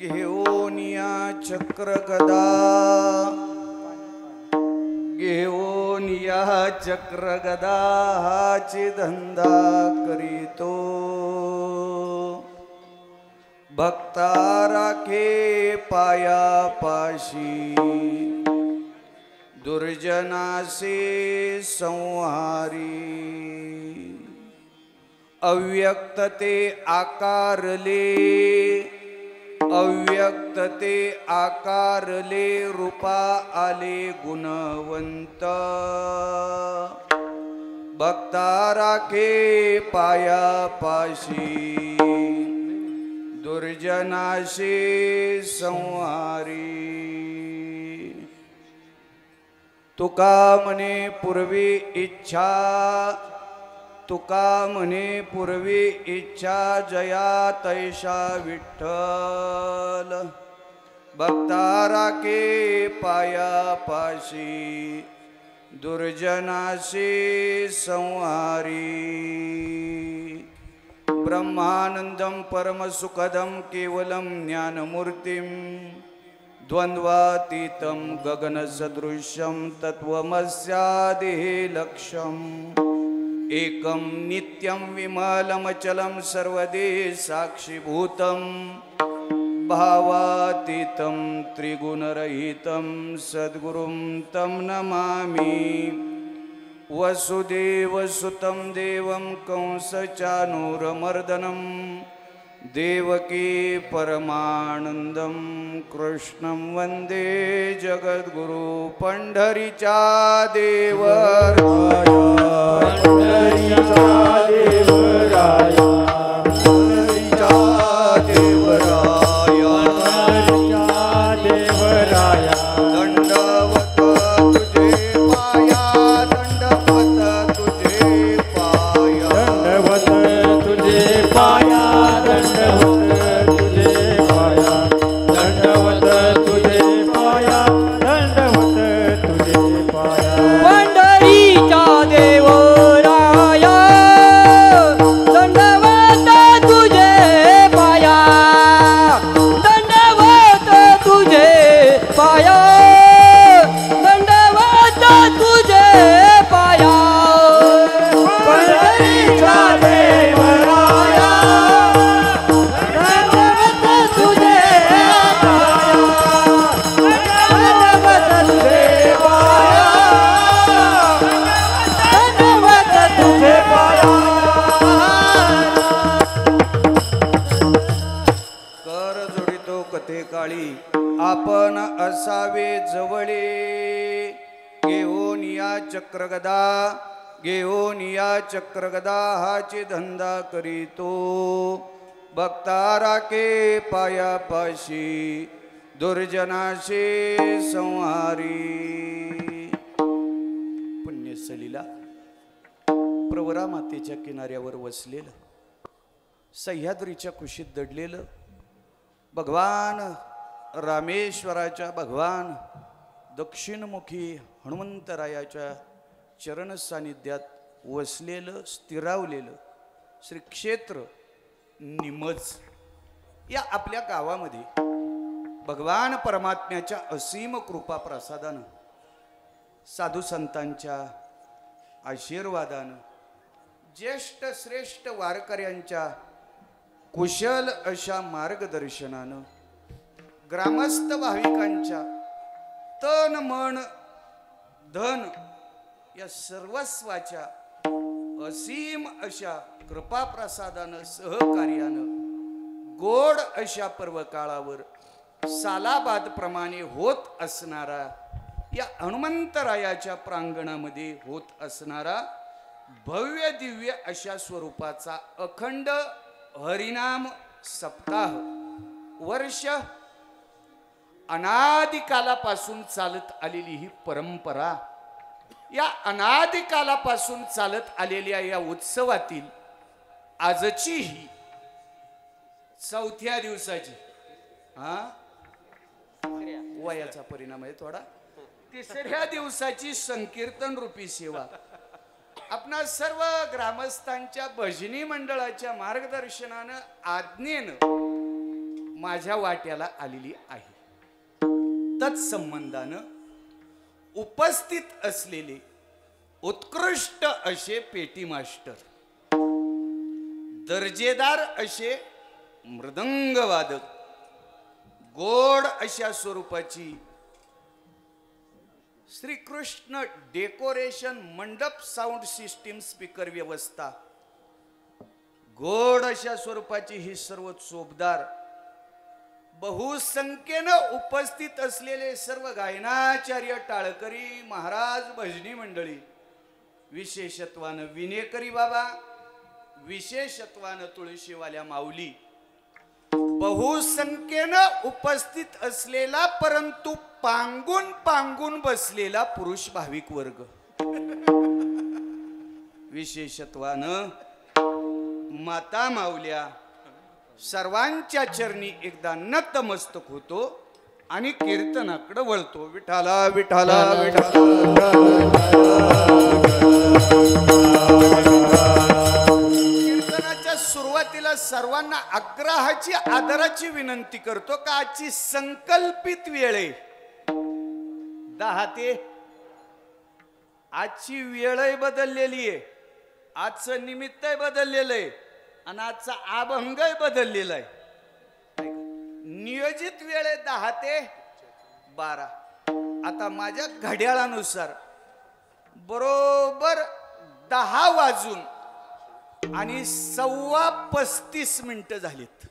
घेऊन या चक्र गदा, घेऊन या चक्र गदा हाची धंदा करीतो। भक्ता राखे पाया पाशी, दुर्जनासे संहारी। अव्यक्त ते आकारले, अव्यक्त ते आकारले, रूपा आले गुणवंत। भक्ता राखे पाया पाशी, दुर्जनाशी संहारी। तुका म्हणे पूर्वी इच्छा, तुका म्हणे पूर्वी इच्छा, जया तैषा विठ्ठल। भक्ता राखे पाया पाशी, दुर्जनाशी संहारी। ब्रह्मानंदं परमसुखदं केवलं ज्ञानमूर्तिं, द्वन्द्वातीतं गगनसदृशं तत्त्वमस्यादिः लक्ष्यम्। एकं नित्यं विमलमचलं सर्वदे साक्षिभूतं, भावातीतं त्रिगुणरहितं सद्गुरुं तं नमामि। वसुदेवसुतं देवं कंसचाणूरमर्दनं, देवकी परमानन्दं कृष्णं वन्दे जगद्गुरु। पंढरीचा देवराया, पंढरीचा देवराया, पंढरीचा देवराया, पंढरीचा देवराया। दंडवत तुझे पाया, दंडवत तुझे पाया, दंडवत तुझे पाया, दंडवत तुझे पाया, दंडवत तुझे पाया, दंडवत तुझे पाया। पंढरीचा देवराया, दंडवत तुझे पाया, दंडवत तुझे पाया, दंडवत तुझे पाया। पंढरीचा देवराया, दंडवत तुझे पाया, दंडवत तुझे पाया, दंडवत तुझे पाया। कर जोडितो कथे काळी, आपण असावे जवळे। घेऊन या चक्रगदा, घेऊन या चक्रगदा हाची धंदा करीतो। भक्ता राखे पाया पाशी, दुर्जनाशी संहारी। पुण्यसलीला प्रवरा मातेच्या किनाऱ्यावर वसलेलं, सह्याद्रीच्या कुशीत दडलेलं भगवान रामेश्वराच्या, भगवान दक्षिणमुखी हनुमंतरायाच्या चरण सानिध्यात वसलेलं, स्थिरावलेलं श्री क्षेत्र निमज या आपल्या गावामध्ये भगवान परमात्म्याच्या असीम कृपा प्रसादानं, साधू संतांच्या आशीर्वादानं, ज्येष्ठ श्रेष्ठ वारकऱ्यांच्या कुशल अशा मार्गदर्शनानं, ग्रामस्थ भाविकांच्या तन मन धन या सर्वस्वाच्या असीम अशा कृपा प्रसादानं, सहकार्यानं गोड अशा पर्वकाळावर सालाबाद प्रमाणे होत असणारा, या हनुमंतरायाच्या प्रांगणामध्ये होत असणारा भव्य दिव्य अशा स्वरूपाचा अखंड हरिनाम सप्ताह वर्ष, अनादिकालापासून चालत आलेली ही परंपरा, या अनादिकालापासून चालत आलेल्या या उत्सवातील आजची ही चौथ्या दिवसाची, वयाचा परिणाम आहे थोडा, तिसऱ्या दिवसाची संकीर्तन रूपी सेवा आपणा सर्व ग्रामस्थांच्या भजनी मंडळाच्या मार्गदर्शनानं, आज्ञेनं माझ्या वाट्याला आलेली आहे. तत्संबंधानं उपस्थित असलेले उत्कृष्ट असे पेटी मास्टर, दर्जेदार असे मृदंग वादक, गोड अशा स्वरूपाची श्रीकृष्ण डेकोरेशन मंडप साऊंड सिस्टीम स्पीकर व्यवस्था, गोड अशा स्वरूपाची ही सर्व चोपदार बहुसंख्येनं उपस्थित असलेले सर्व गायनाचार्य, टाळकरी महाराज, भजनी मंडळी, विशेषत्वानं विनेकरी बाबा, विशेषत्वानं तुळशीवाल्या माऊली, बहुसंख्येनं उपस्थित असलेला परंतु पांगून पांगून बसलेला पुरुष भाविक वर्ग, विशेषत्वानं माता माऊल्या, सर्वांच्या चरणी एकदा नतमस्तक होतो आणि कीर्तनाकडे वळतो. विठाला विठाला विठाला. कीर्तनाच्या सुरुवातीला सर्वांना आग्रहाची आदराची विनंती करतो का आजची संकल्पित वेळ आहे 10 ते. आजची वेळ बदललेली आहे, आजचं निमित्त बदललेलं आहे आणि आजचा अभंग बदललेला आहे. नियोजित वेळ आहे 10 ते 12. आता माझ्या घड्याळानुसार बरोबर 10 वाजून आणि 35:15 झालीत.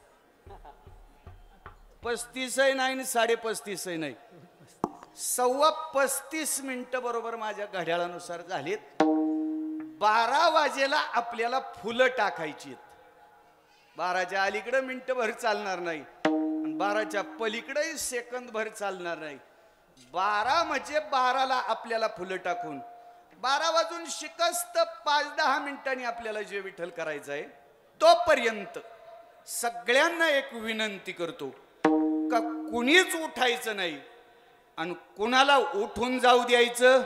35 नाही आणि 35.5 नाही, 35:15 बरोबर माझ्या घड्याळानुसार झालीत. 12 वाजेला आपल्याला फुलं टाकायची. 12च्या अलीकडे मिनिटभर चालणार नाही, 12च्या पलीकडे सेकंदभर चालणार नाही. 12 म्हणजे 12ला आपल्याला फुलं टाकून 12 वाजून शिकस्त 5-10 मिनिटांनी आपल्याला जे विठ्ठल करायचं आहे तोपर्यंत सगळ्यांना एक विनंती करतो का कुणीच उठायचं नाही आणि कुणाला उठून जाऊ द्यायचं,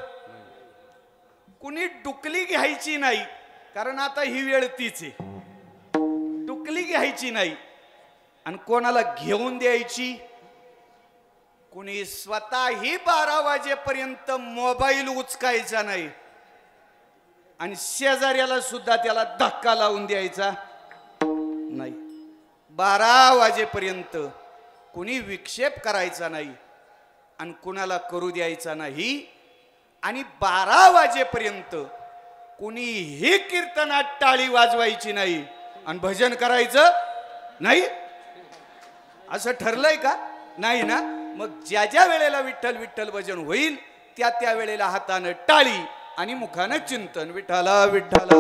कुणी डुकली घ्यायची नाही. कारण आता ही वेळ तीच आहे, डुकली घ्यायची नाही आणि कोणाला घेऊन द्यायची. कुणी स्वतःही 12 वाजेपर्यंत मोबाईल उचकायचा नाही आणि शेजाऱ्याला सुद्धा त्याला धक्का लावून द्यायचा नाही. 12 वाजेपर्यंत कुणी विक्षेप करायचा नाही आणि कुणाला करू द्यायचा नाही. आणि 12 वाजेपर्यंत कुणीही कीर्तनात टाळी वाजवायची नाही आणि भजन करायचं नाही. असं ठरलंय का? नाही ना. मग ज्या ज्या वेळेला विठ्ठल विठ्ठल भजन होईल त्या त्या वेळेला हातानं टाळी आणि मुखानं चिंतन. विठ्ठला विठ्ठला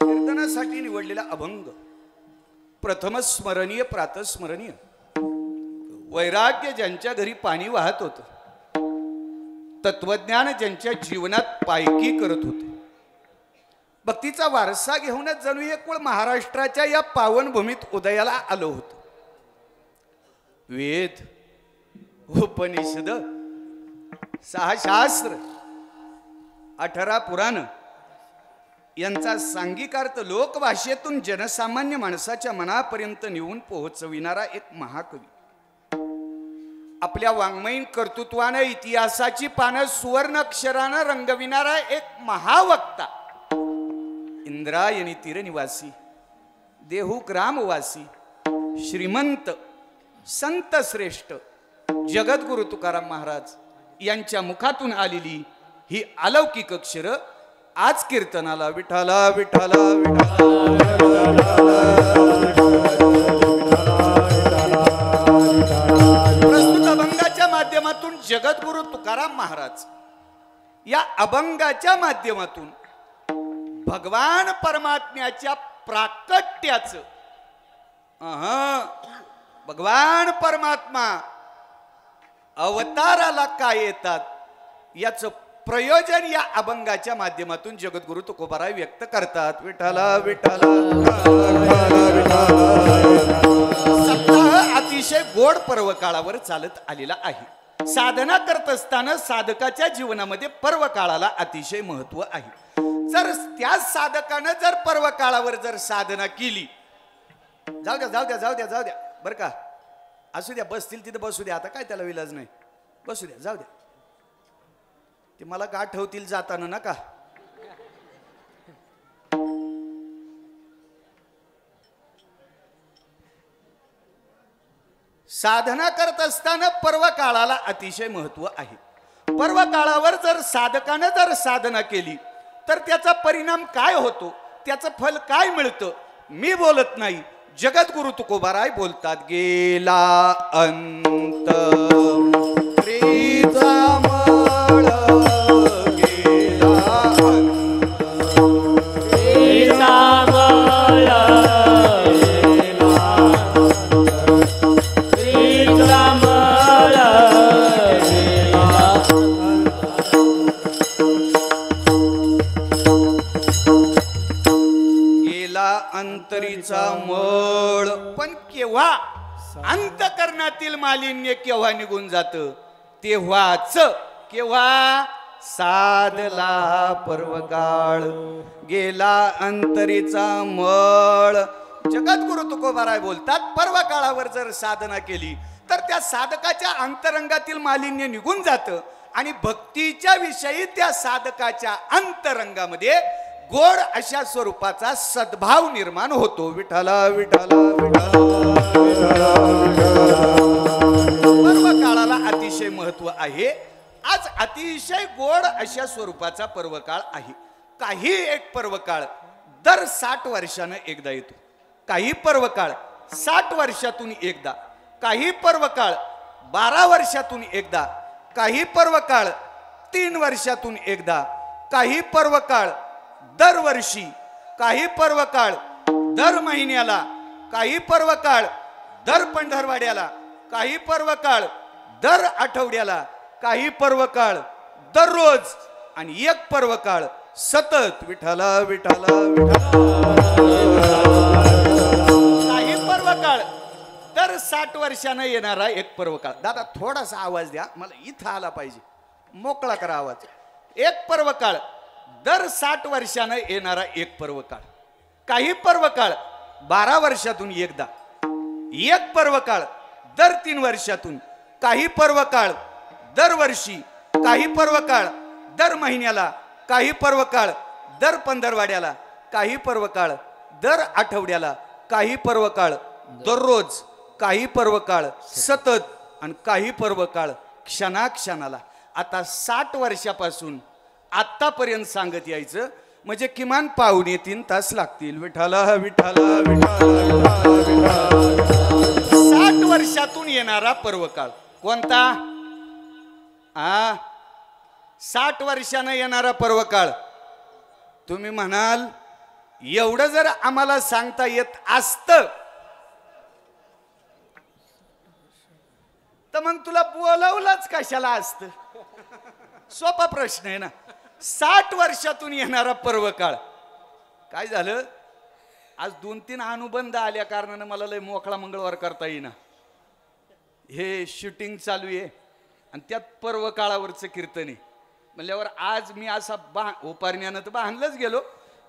कीर्तनासाठी निवडलेला अभंग प्रथम स्मरणीय, प्रातस्मरणीय. वैराग्य ज्यांच्या घरी पाणी वाहत होतं, तत्वज्ञान ज्यांच्या जीवनात पायकी करत होते, भक्तीचा वारसा घेऊनच जणू एक वेळ महाराष्ट्राच्या या पावनभूमीत उदयाला आलो होतो. वेद, उपनिषद, 6 शास्त्र, 18 पुराण यांचा सांगिकार्थ लोकभाषेतून जनसामान्य माणसाच्या मनापर्यंत नेऊन पोहोचविणारा एक महाकवी, आपल्या वाङ्मयीन कर्तृत्वानं इतिहासाची पानं सुवर्ण अक्षरानं रंगविणारा एक महावक्ता, इंद्रायणी तीरनिवासी, देहू ग्रामवासी, श्रीमंत संत श्रेष्ठ जगद्गुरु तुकाराम महाराज यांच्या मुखातून आलेली ही अलौकिक अक्षर आज कीर्तनाला विठाला विठाला प्रस्तुत अभंगाच्या माध्यमातून जगद्गुरु तुकाराम महाराज या अभंगाच्या माध्यमातून भगवान परमात्म्याच्या प्राकट्याचं, भगवान परमात्मा अवताराला काय येतात याचं प्रयोजन या अभंगाच्या माध्यमातून जगद्गुरु तुकोबाराय व्यक्त करतात. विठ्ठला विठ्ठला. सप्ताह अतिशय गोड पर्व काळावर चालत आलेला आहे. साधना करत असताना साधकाच्या जीवनामध्ये पर्व काळाला अतिशय महत्व आहे. जर त्या साधकानं जर पर्व काळावर जर साधना केली, जाऊ द्या जाऊ द्या जाऊ द्या जाऊ द्या बरं का, असू द्या, बसतील तिथं बसू द्या, आता काय त्याला विलाज नाही, बसू द्या, जाऊ द्या, ते मला गाठ ठेवतील जाताना नका. साधना करत असताना पर्व काळाला अतिशय महत्व आहे. पर्व काळावर जर साधकानं जर साधना केली तर त्याचा परिणाम काय होतो, त्याचं फल काय मिळतं मी बोलत नाही, जगद्गुरु तुकोबाराय बोलतात. गेला अंत त्रीचा मळ, गेला अंतरीचा मळ. पण केव्हा अंतकरणातील मालिन्य केव्हा निघून जात, तेव्हाच. केव्हा? साधला पर्वकाळ, गेला अंतरीचा मळ. जगद्गुरु तुकोबाराय बोलतात पर्व काळावर जर साधना केली तर त्या साधकाच्या अंतरंगातील मालिन्य निघून जातं आणि भक्तीच्या विषयी त्या साधकाच्या अंतरंगामध्ये गोड अशा स्वरूपाचा सद्भाव निर्माण होतो. विठ्ठला विठ्ठला विठ्ठला. पर्व काळाला अतिशय महत्व आहे. आज अतिशय गोड अशा स्वरूपाचा पर्वकाळ आहे. काही एक पर्वकाळ दर 60 वर्षानं एकदा येतो, काही पर्वकाळ 60 वर्षातून एकदा, काही पर्वकाळ 12 वर्षातून एकदा, काही पर्वकाळ 3 वर्षातून एकदा, काही पर्वकाळ दरवर्षी, काही पर्वकाळ दर महिन्याला, काही पर्वकाळ दर पंधरवाड्याला, काही पर्वकाळ दर आठवड्याला, काही पर्वकाळ दररोज आणि एक पर्वकाळ सतत. विठ्ठला विठ्ठला विठ्ठला. काही पर्वकाळ दर 60 वर्षानं येणारा एक पर्वकाळ. दादा थोडासा आवाज द्या, मला इथं आला पाहिजे, मोकळा करा आवाज. एक पर्वकाळ दर 60 वर्षानं येणारा एक पर्वकाळ. काही पर्वकाळ 12 वर्षातून एकदा, एक पर्वकाळ दर 3 वर्षातून, काही पर्वकाळ दरवर्षी, काही पर्वकाळ दर महिन्याला, काही पर्वकाळ दर पंधरवाड्याला, काही पर्वकाळ दर आठवड्याला, काही पर्वकाळ दररोज, काही पर्वकाळ सतत आणि काही पर्वकाळ क्षणाक्षणाला. आता 60 वर्षापासून आतापर्यंत सांगत यायचं म्हणजे किमान 2.5-3 तास लागतील. विठ्ठला विठ्ठला विठ्ठला. 60 वर्षातून येणारा पर्वकाळ कोणता? 60 वर्षानं येणारा पर्वकाळ. तुम्ही म्हणाल एवढं जर आम्हाला सांगता येत असतं तर मग तुला बोलावलंच कशाला असतं? सोपा प्रश्न आहे ना. 60 वर्षातून येणारा पर्वकाळ. काय झालं, आज 2-3 अनुबंध आल्या कारणानं मला लय मोकळा मंगळवार करता येईना. हे शूटिंग चालू आहे आणि त्यात पर्व काळावरचं कीर्तन आहे म्हणल्यावर आज मी असा उपारण्यानं तर बांधलंच गेलो,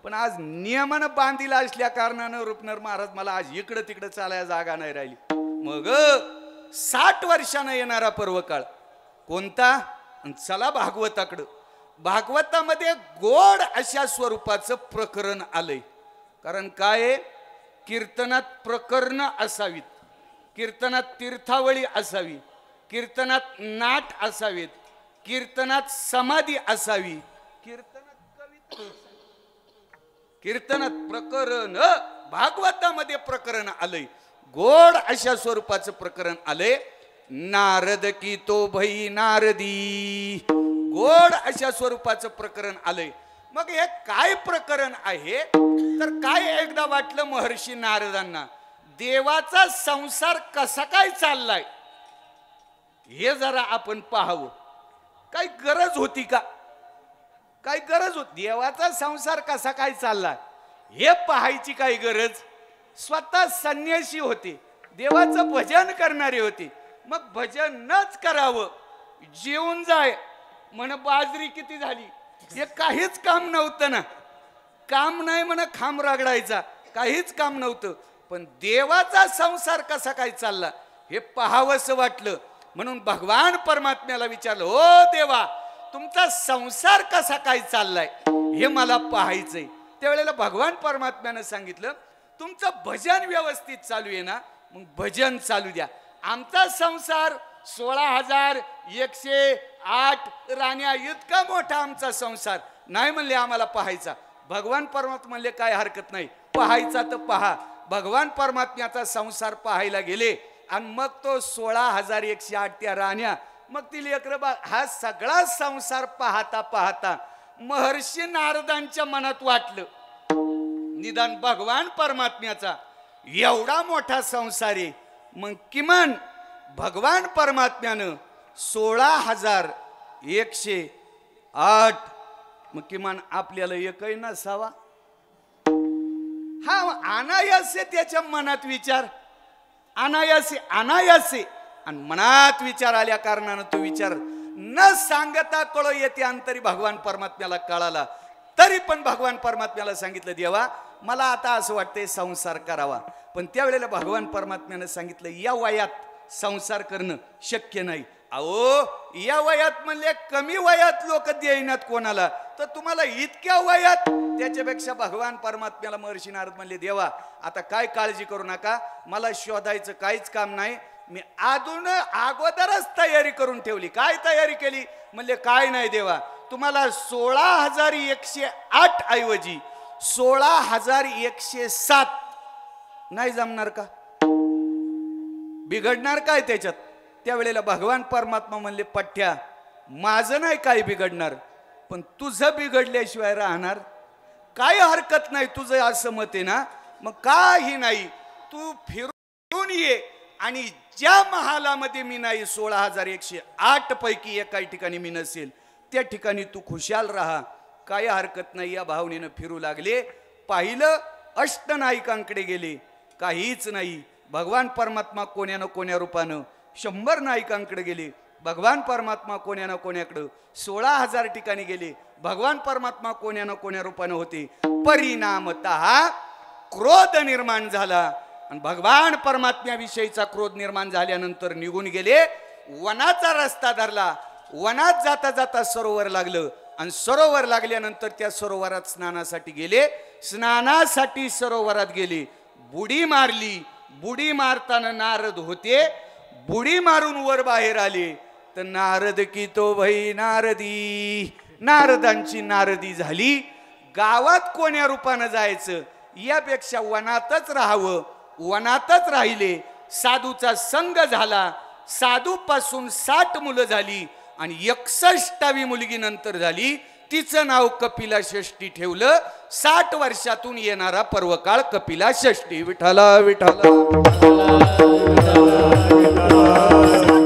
पण आज नियमानं बांधीला असल्या कारणानं रुपनर महाराज मला आज इकडं तिकडं चालायला जागा नाही राहिली. मग 60 वर्षानं येणारा पर्वकाळ कोणता? चला भागवताकडं. भागवतामध्ये गोड अशा स्वरूपाचं प्रकरण आलंय. कारण काय, कीर्तनात प्रकरण असावीत, कीर्तनात तीर्थावळी असावी, कीर्तनात नाट असावेत, कीर्तनात समाधी असावी, कीर्तनात प्रकरण. भागवतामध्ये प्रकरण आलंय, गोड अशा स्वरूपाचं प्रकरण आलंय. नारद की तो भई नारदी, गोड अशा स्वरूपाचं प्रकरण आलंय. मग हे काय प्रकरण आहे तर काय एकदा वाटलं महर्षी नारदांना, देवाचा संसार कसा काय चाललाय हे जरा आपण पाहावं. काही गरज होती का? काही गरज होती? देवाचा संसार कसा काय चालला हे पाहायची काही गरज? स्वतः संन्यासी होते, देवाचं भजन करणारे होते, मग भजन नच करावं, जेवून जाय म्हण बाजरी किती झाली, हे काहीच काम नव्हतं ना. काम नाही म्हण खांब रगडायचा, काहीच काम नव्हतं. पण देवाचा संसार कसा काय चालला हे पाहावंसं वाटलं, म्हणून भगवान परमात्म्याला विचारलं, हो देवा, तुमचा संसार कसा काय चाललाय हे मला पाहायचंय. त्यावेळेला भगवान परमात्म्यानं सांगितलं, तुमचं भजन व्यवस्थित चालू आहे ना, मग भजन चालू द्या. आमचा संसार 16,108 राण्या इतका मोठा आमचा संसार नाही म्हणले, आम्हाला पाहायचा. भगवान परमात्मा म्हणले, काय हरकत नाही, पाहायचा तर पहा. भगवान परमात्म्याचा संसार पाहायला गेले आणि मग तो 16,108 त्या राण्या, मग ती लेकरं बा, हा सगळा संसार पाहता पाहता महर्षी नारदांच्या मनात वाटलं, निदान भगवान परमात्म्याचा एवढा मोठा संसार आहे, मग किमान भगवान परमात्म्यानं 16,108 मग किमान आपल्याला एकही नसावा. हा अनायासे त्याच्या मनात विचार, अनायासे अनायासे आणि मनात विचार आल्या कारणानं तो विचार न सांगता कळो येते अंतरी भगवान परमात्म्याला कळाला. तरी पण भगवान परमात्म्याला सांगितलं, देवा मला आता असं वाटतंय संसार करावा. पण त्यावेळेला भगवान परमात्म्यानं सांगितलं, या वयात संसार करणं शक्य नाही. अहो या वयात म्हणले कमी वयात लोक देईनात कोणाला, तर तुम्हाला इतक्या वयात. त्याच्यापेक्षा भगवान परमात्म्याला महर्षी नारद म्हणले, देवा आता काय काळजी करू नका, मला शोधायचं काहीच काम नाही, मी अगोदरच तयारी करून ठेवली. काय तयारी केली म्हणले, काय नाही देवा, तुम्हाला 16,108 ऐवजी 16,107 नाही जमणार का? बिघडणार काय त्याच्यात? त्यावेळेला भगवान परमात्मा म्हणले, पठ्ठ्या माझं नाही काय बिघडणार, पण तुझं बिघडल्याशिवाय राहणार काय हरकत नाही. तुझं असं मत आहे ना, मग काही नाही, तू फिरून ये आणि ज्या महालामध्ये मी नाही 16,108 पैकी एकाही ठिकाणी मी नसेल, त्या ठिकाणी तू खुशाल राहा, काय हरकत नाही. या भावनेनं फिरू लागले. पाहिलं अष्टनायिकांकडे गेले, काहीच नाही. भगवान परमात्मा कोण्या ना कोण्या रूपानं 100 नायिकांकडे गेले. भगवान परमात्मा कोण्या ना कोण्याकडं 16,000 ठिकाणी गेले. भगवान परमात्मा कोण्या ना कोण्या रूपानं होते. परिणामतः क्रोध निर्माण झाला आणि भगवान परमात्म्याविषयीचा क्रोध निर्माण झाल्यानंतर निघून गेले. वनाचा रस्ता धरला. वनात जाता जाता सरोवर लागलं आणि सरोवर लागल्यानंतर त्या सरोवरात स्नानासाठी गेले. स्नानासाठी सरोवरात गेले, बुडी मारली. बुडी मारताना नारद होते. बुडी मारून वर बाहेर आले तर नारद की तो भई नारदी, नारदांची नारदी झाली. गावात कोण्या रूपानं जायचं यापेक्षा वनातच राहावं, वनातच राहिले. साधूचा संग झाला. साधू पासून 60 मुलं झाली आणि 61वी मुलगी नंतर झाली. तिचं नाव कपिला षष्ठी ठेवलं. 60 वर्षातून येणारा पर्वकाळ कपिला षष्ठी. विठ्ठला विठ्ठला. 60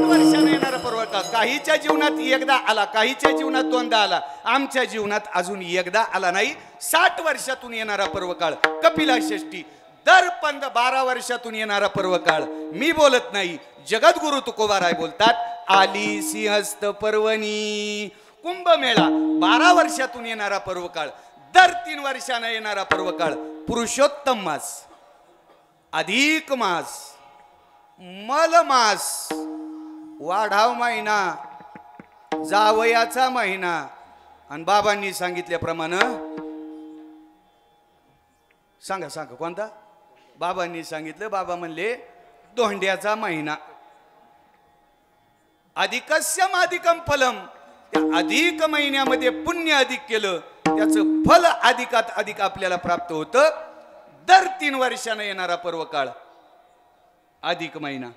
वर्षाने येणारा पर्वकाळ काहीच्या जीवनात एकदा आला, काहीच्या जीवनात दोनदा आला, आमच्या जीवनात अजून एकदा आला नाही. 60 वर्षातून येणारा पर्वकाळ कपिला षष्ठी. दर 12 वर्षातून येणारा पर्वकाळ मी बोलत नाही, जगद्गुरु तुकोबाराय बोलतात. आली सिंहस्थ पर्वणी कुंभमेळा. 12 वर्षातून येणारा पर्वकाळ. दर 3 वर्षांना येणारा पर्वकाळ पुरुषोत्तम मास, अधिक मास, मल मास, वाढाव महिना, जावयाचा महिना. आणि बाबांनी सांगितल्याप्रमाणे सांगा सांगा कोणता? बाबांनी सांगितलं. बाबा म्हणले दोंड्याचा महिना. अधिकस्यम अधिकम फलम. त्या अधिक महिन्यामध्ये पुण्य अधिक केलं त्याचं फल अधिकात अधिक आपल्याला प्राप्त होतं. दर 3 वर्षानं येणारा पर्वकाळ अधिक महिना.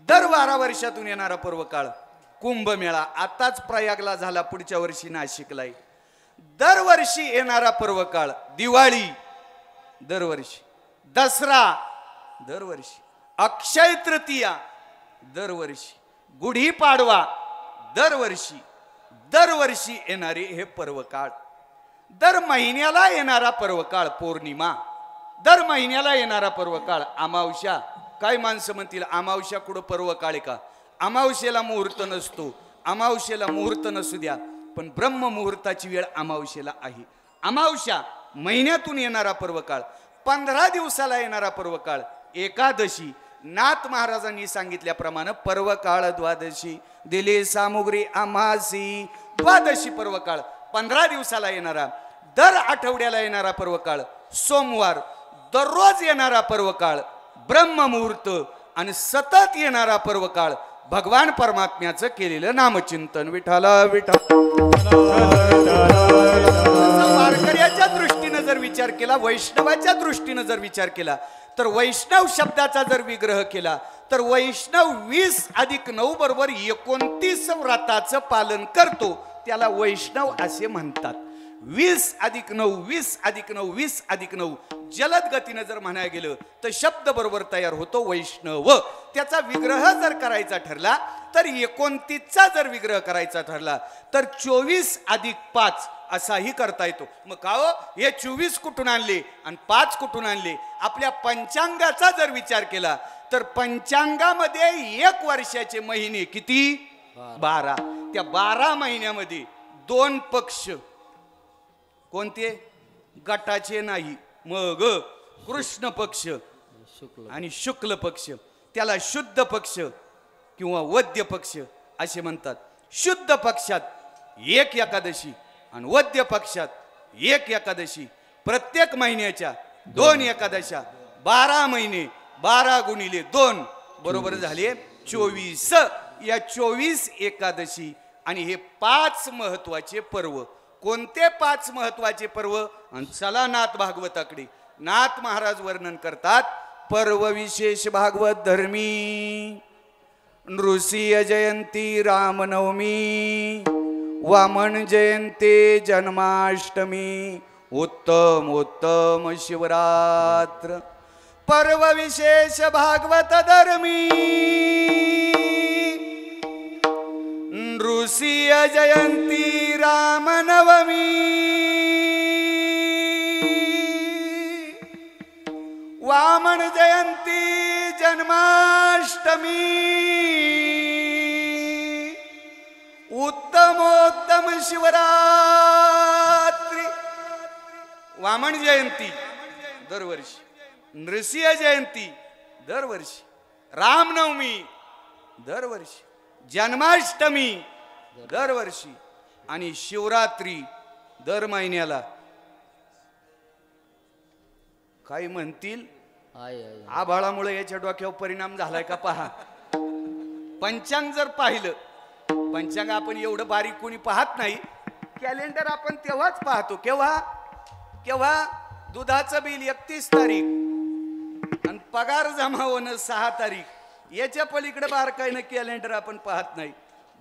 दर 12 वर्षातून येणारा पर्वकाळ कुंभमेळा. आताच प्रयागला झाला, पुढच्या वर्षी नाशिकला. दरवर्षी येणारा पर्वकाळ दिवाळी, दरवर्षी दसरा, दरवर्षी अक्षय तृतीया, दरवर्षी गुढीपाडवा, दरवर्षी दरवर्षी येणारे हे पर्वकाळ, दर महिन्याला येणारा पर्वकाळ पौर्णिमा, दर महिन्याला येणारा पर्वकाळ अमावस्या. काय माणसं म्हणतील अमावस्या कुठं पर्वकाळ आहे का? अमावस्येला मुहूर्त नसतो, अमावस्येला मुहूर्त नसू द्या, पण ब्रह्म मुहूर्ताची वेळ अमावस्येला आहे. अमावस्या महिन्यातून येणारा पर्वकाळ, 15 दिवसाला येणारा पर्वकाळ एकादशी. नाथ महाराजांनी सांगितल्याप्रमाणे पर्वकाळ द्वादशी दिले सामुग्री आमासी. द्वादशी पर्वकाळ 15 दिवसाला येणारा, दर आठवड्याला येणारा पर्वकाळ सोमवार, दररोज येणारा पर्वकाळ ब्रह्ममुहूर्त आणि सतत येणारा पर्वकाळ भगवान परमात्म्याचं केलेलं नामचिंतन. विठाला विठा. वारकऱ्याच्या दृष्टीनं जर विचार केला, वैष्णवाच्या दृष्टीनं जर विचार केला, तर वैष्णव शब्दाचा जर विग्रह केला तर वैष्णव 20+9 बरोबर 29 व्रताचं पालन करतो, त्याला वैष्णव असे म्हणतात. 20+9 20+9 20+9 जलद गतीनं जर म्हणायला गेलं तर शब्द बरोबर तयार होतो वैष्णव. त्याचा विग्रह जर करायचा ठरला तर 29चा जर विग्रह करायचा ठरला तर 24+5 असाही करता येतो. मग का हो हे 24 कुठून आणले आणि 5 कुठून आणले? आपल्या पंचांगाचा जर विचार केला तर पंचांगामध्ये 1 वर्षाचे महिने किती? 12. त्या 12 महिन्यामध्ये 2 पक्ष कोणते? गटाचे नाही, मग कृष्ण पक्ष आणि शुक्ल पक्ष, त्याला शुद्ध पक्ष किंवा वद्य पक्ष असे म्हणतात. शुद्ध पक्षात 1 एकादशी आणि वद्य पक्षात 1 एकादशी. प्रत्येक महिन्याच्या 2 एकादशा, 12 महिने 12 गुणिले 2 बरोबर झाले 24. या 24 एकादशी आणि हे 5 महत्वाचे पर्व. कोणते 5 महत्वाचे पर्व? आणि चला नाथ भागवताकडे. नाथ महाराज वर्णन करतात पर्व विशेष भागवत धर्मी. नृसिंह जयंती रामनवमी, वामन जयंती जन्माष्टमी, उत्तम उत्तम शिवरात्र. पर्व विशेष भागवत धर्मी. नृसिंह जयंती रामनवमी, वामन जयंती जन्माष्टमी, उत्तमोत्तम शिवरात्री. वामन जयंती दरवर्षी, नृसिंह जयंती दरवर्षी, रामनवमी दरवर्षी, जन्माष्टमी दरवर्षी आणि शिवरात्री दर महिन्याला. काही म्हणतील आभाळामुळे याच्या डोक्यावर परिणाम झालाय का पहा. पंचांग जर पाहिलं, पंचांग आपण एवढं बारीक कोणी पाहत नाही, कॅलेंडर आपण तेव्हाच पाहतो. केव्हा? केव्हा? दुधाचं बिल 31 तारीख आणि पगार जमा होणं 6 तारीख. याच्या पलीकडे बारकाईनं कॅलेंडर आपण पाहत नाही.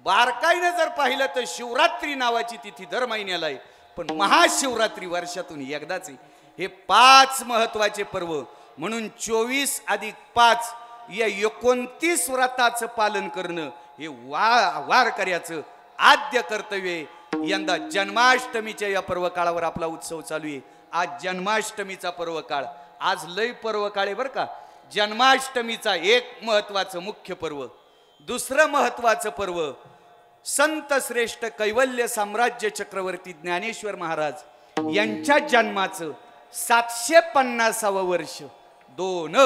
बारकाईनं जर पाहिलं तर शिवरात्री नावाची तिथी दर महिन्याला आहे, पण महाशिवरात्री वर्षातून एकदाच आहे. हे 5 महत्वाचे पर्व म्हणून 24+5 या 29 व्रताचं पालन करणं हे वारकऱ्याचं आद्य कर्तव्य. यंदा जन्माष्टमीच्या या पर्व काळावर आपला उत्सव चालू आहे. आज जन्माष्टमीचा पर्व काळ. आज लय पर्व काळ आहे बरं का. जन्माष्टमीचा एक महत्वाचं मुख्य पर्व. दुसरं महत्वाचं पर्व संत श्रेष्ठ कैवल्य साम्राज्य चक्रवर्ती ज्ञानेश्वर महाराज यांच्या जन्माचं 750वं वर्ष. 2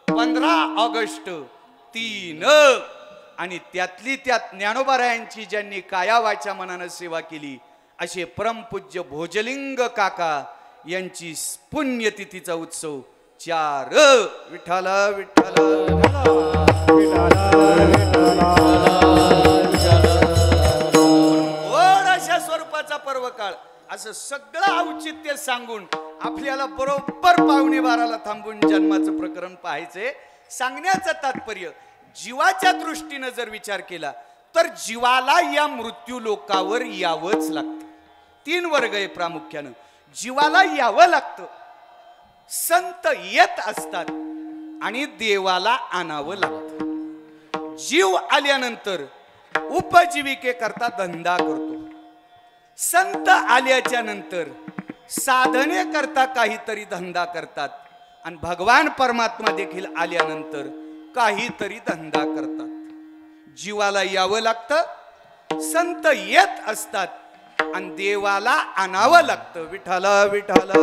15 ऑगस्ट 3 आणि त्यातली त्यात ज्ञानोबारायांची ज्यांनी काया वाचा मनानं सेवा केली असे परमपूज्य भोजलिंग काका यांची पुण्यतिथीचा उत्सव 4. विठ्ठला विठ्ठला अशा स्वरूपाचा पर्व काळ. असं सगळं औचित्य सांगून आपल्याला बरोबर 12:15 थांबून जन्माचं प्रकरण पाहायचंय. सांगण्याचं तात्पर्य जीवाच्या दृष्टीनं जर विचार केला तर जीवाला या मृत्यू लोकावर यावंच लागतं. 3 वर्ग आहे प्रामुख्यानं. जीवाला यावं लागतं, संत येत असतात आणि देवाला आणावं लागतं. जीव आल्यानंतर उपजीविके करता धंदा करतो. संत आल्याच्या नंतर साधने करता काहीतरी धंदा करतात आणि भगवान परमात्मा देखील आल्यानंतर काहीतरी धंदा करतात. जीवाला यावं लागतं, संत येत असतात आणि देवाला आणावं लागतं. विठाला विठाला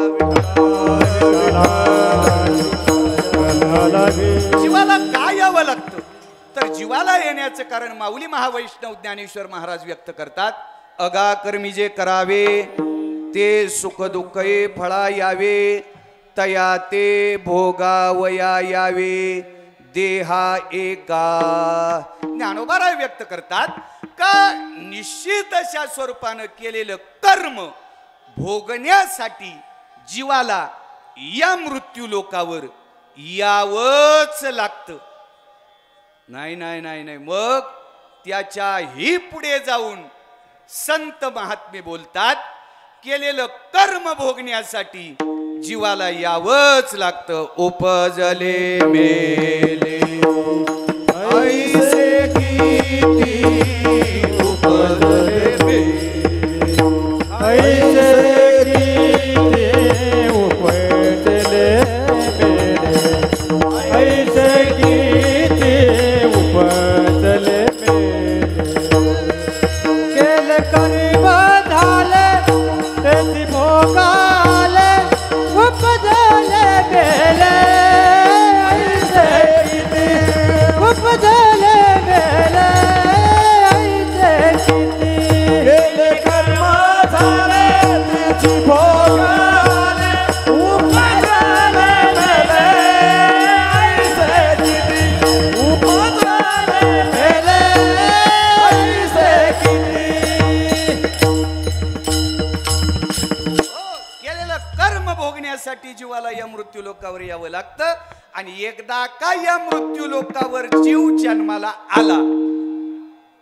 जीवाला काय यावं लागतं? तर जीवाला येण्याचं कारण माऊली महावैष्णव ज्ञानेश्वर महाराज व्यक्त करतात. अगा कर्मी जे करावे ते सुख दुःखे फळा यावे, तया ते भोगावया यावे देहा एका. ज्ञानोबाराय व्यक्त करतात का निश्चित अशा स्वरूपानं केलेलं कर्म भोगण्यासाठी जीवाला या मृत्यू लोकावर यावंच लागतं. नाही नाही नाही नाही, मग त्याच्याही पुढे जाऊन संत महात्मे बोलतात केलेलं कर्म भोगण्यासाठी जीवाला यावंच लागतं. उपजले मेले ऐसे किती उपजले मेले, ऐसे किती उपजले मेले, ऐसे किती उपजले मेले. केले कर्म झाले तेथे भोगाले, उपजले मेले ऐसे किती उपजले मेले, ऐसे किती. केले कर्म झाले तेथे भोगाले, उपजले मेले ऐसे किती उपजले मेले, ऐसे किती. केलेलं कर्म भोगण्यासाठी जीवाला या मृत्यू लोकावर यावं लागतं. आणि एकदा का या मृत्यू लोकावर जीव जन्माला आला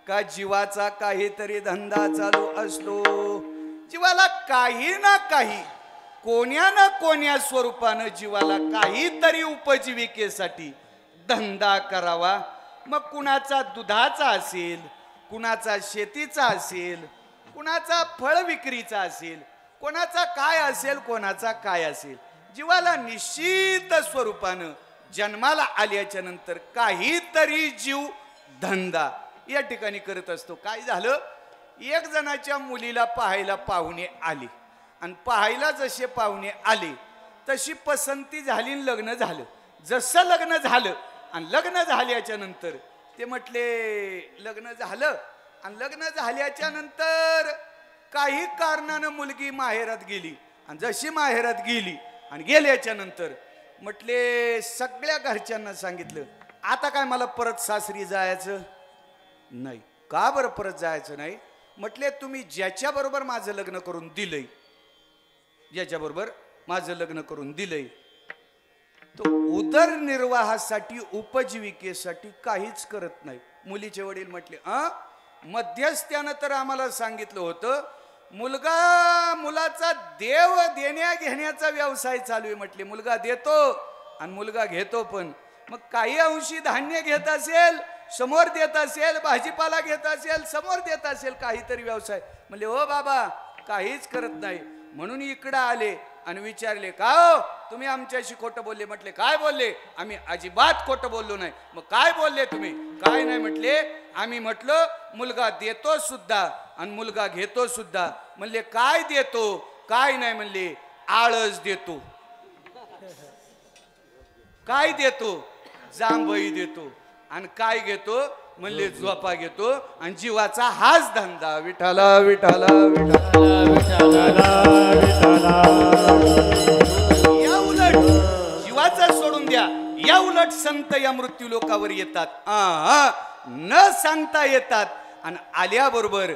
का जीवाचा काहीतरी धंदा चालू असतो. जीवाला काही ना काही कोण्या ना कोण्या स्वरूपानं जीवाला काहीतरी उपजीविकेसाठी धंदा करावा. मग कुणाचा दुधाचा असेल, कुणाचा शेतीचा असेल, कुणाचा फळ विक्रीचा असेल, कोणाचा काय असेल, कोणाचा काय असेल. जीवाला निश्चित स्वरूपानं जन्माला आल्याच्या नंतर काहीतरी जीव धंदा या ठिकाणी करत असतो. काय झालं, एक जणाच्या मुलीला पाहायला पाहुणे आले आणि पाहायला जसे पाहुणे आले तशी पसंती झाली आणि लग्न झालं. जसं लग्न झालं आणि लग्न झाल्याच्या नंतर ते म्हटले लग्न झालं आणि लग्न झाल्याच्या नंतर काही कारणानं मुलगी माहेरात गेली आणि जशी माहेरात गेली आणि गेल्याच्या नंतर म्हटले सगळ्या घरच्यांना सांगितलं आता काय मला परत सासरी जायचं नाही. का बरं परत जायचं नाही? म्हटले तुम्ही ज्याच्या बरोबर माझं लग्न करून दिलंय, ज्याच्याबरोबर माझं लग्न करून दिलंय तो उदरनिर्वाहासाठी उपजीविकेसाठी काहीच करत नाही. मुलीचे वडील म्हटले मध्यस्थ्यानं तर आम्हाला सांगितलं होतं मुलाचा देव देण्या घेण्याचा व्यवसाय चालू आहे. म्हटले मुलगा देतो आणि मुलगा घेतो पण मग काही अंशी धान्य घेत असेल समोर देत असेल, भाजीपाला घेत असेल समोर देत असेल, काहीतरी व्यवसाय. म्हणले हो बाबा काहीच करत नाही. म्हणून इकडं आले आणि विचारले का हो तुम्ही आमच्याशी खोटं बोलले? म्हटले काय बोलले? आम्ही अजिबात खोटं बोललो नाही. मग काय बोलले तुम्ही? काय नाही म्हटले आम्ही म्हटलं मुलगा देतो सुद्धा आणि मुलगा घेतो सुद्धा. म्हणले काय देतो? काय नाही म्हणले आळस देतो. काय देतो? जांभई देतो. आणि काय घेतो? म्हणले झोपा घेतो. आणि जीवाचा हाच धंदा. विठाला विठाला विठाला विठाला विठाला. या उलट जीवाचा सोडून द्या, या उलट संत या मृत्यू लोकावर येतात, न सांगता येतात आणि आल्याबरोबर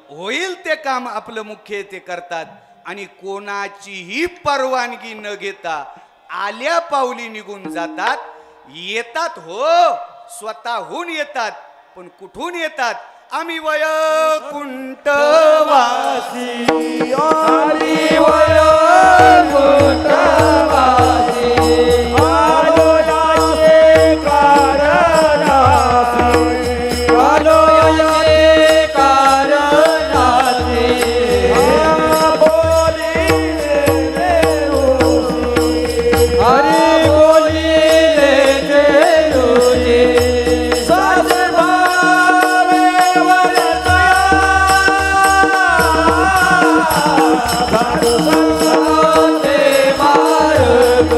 होईल ते काम आपलं मुख्य ते करतात आणि कोणाचीही परवानगी न घेता आल्या पावली निघून जातात. येतात हो स्वतःहून येतात, पण कुठून येतात? आम्ही वैकुंठ वासी, आम्ही वैकुंठ वासी, आलो याचे कारणासी, साधू संतांचे मार्ग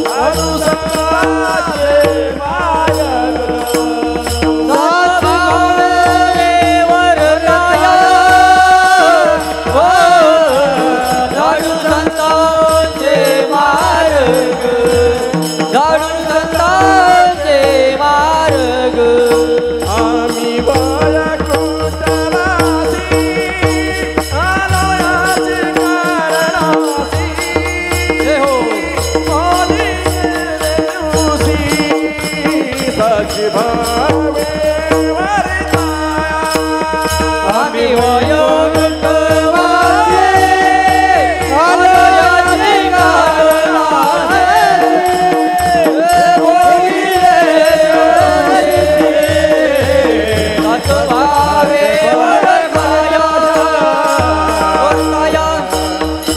साधू संतांचे मार्ग वर राया हो झाडू संतांचे मार्ग झाडू संतांचे मार्ग आम्ही वैकुंठवासी आलो याचे कारणासी हे हो आधी दिवशी साक्षी भावे वरताया आम्ही वयोवृद्धवासी आलो याचे कारणासी भावे वरताया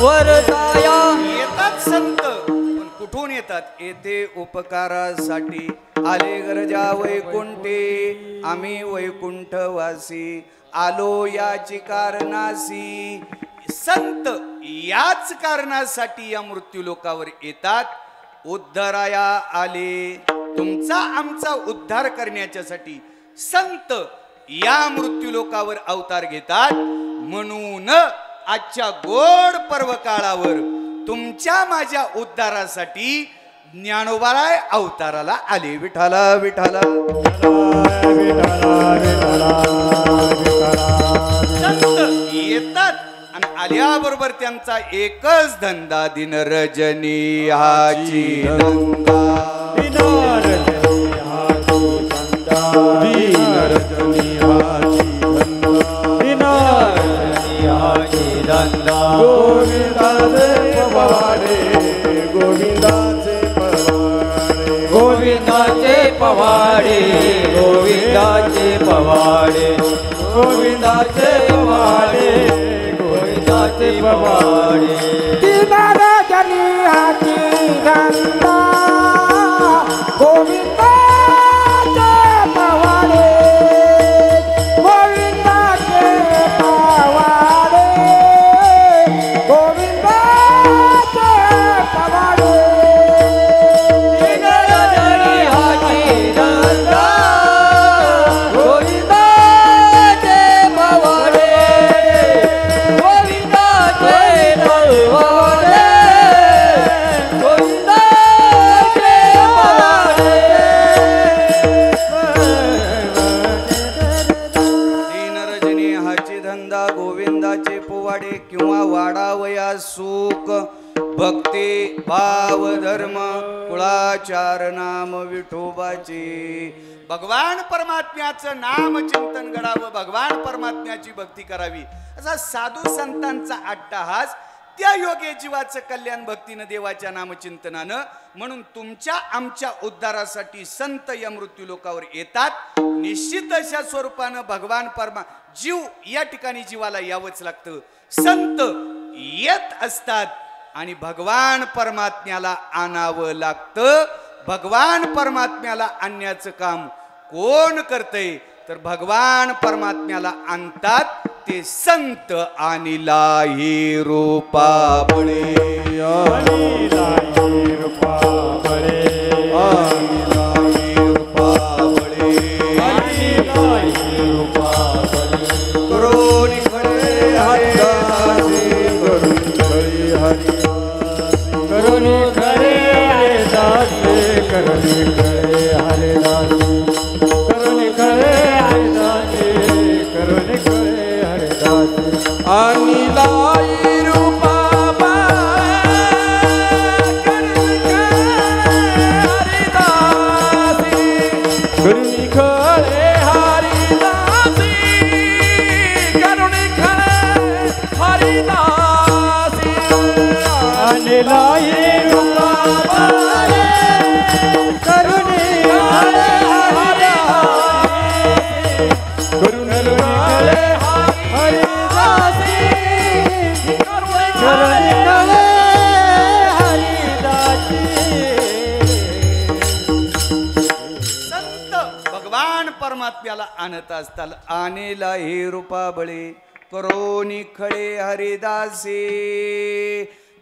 वरताया येतात संत पण कुठून येतात? येथे उपकारासाठी आले गरजा वैकुंठे आम्ही वैकुंठवासी आलो याची कारणासी. संत याच कारणासाठी या मृत्यू लोकावर येतात. उद्धाराया आले तुमचा आमचा उद्धार करण्याच्यासाठी संत या मृत्यू लोकावर अवतार घेतात. म्हणून आजच्या गोड पर्व काळावर तुमच्या माझ्या उद्धारासाठी ज्ञानोबाराय अवताराला आले. विठाला विठाला संत येतात आणि आल्याबरोबर त्यांचा एकच धंदा दिन रजनी हाची धंदा. गोविंदाचे पवाडे गोविंदाचे पवाडे गोविंदाचे पवाडे गोविंदाचे पवाडे गोविंदाचे पवाडे गोविंदाचे पवाडे रजनी हाची धंदा गोविंदाचे पवाडे गोविंदाचे पवाडे गोविंदाचे पवाडे रजनी हाची धंदा गोविंदाचे पवाडे गोविंदाचे पवाडे गोविंदाचे पवाडे दिन रजनी हाची धंदा गोविंदाचे पोवाडे किंवा वाडावया सुख भक्ती भाव धर्म कुळाचार नाम विठोबाचे. भगवान परमात्म्याचं नाम चिंतन घडावं भगवान परमात्म्याची भक्ती करावी असा साधू संतांचा अट्टहास त्या योगे जीवाचं कल्याण भक्तीनं देवाच्या नामचिंतनानं. म्हणून तुमच्या आमच्या उद्धारासाठी संत या मृत्यू लोकावर येतात. निश्चित अशा स्वरूपानं भगवान जीव या ठिकाणी जीवाला यावंच लागतं. संत येत असतात आणि भगवान परमात्म्याला आणावं लागतं. भगवान परमात्म्याला आणण्याचं काम कोण करतंय तर भगवान परमात्म्याला आणतात ते संत. अनिला ही रूपा बळे अनिला ही रूपा बळे अनिला ही रूपा बळे अनिला ही रूपा बळे करोनी खळे हरिदासी करोनी खळे हरिदासी करोनी खळे हरिदासी करोनी खळे हरिदासी करोनी खळे हरिदासी करोनी खळे हरिदासी अनिला ही रूपा करुणी खळे हरिदासी करुणी खळे हरिदासी अनिला ही रूपा करुणी खळे हरिदासी करुणी खळे हरिदासी करुणी खळे हरिदासी संत भगवान परमात्म्याला आणत असताल. आणेला हे रूपा बळे करोनी खळे हरिदासे.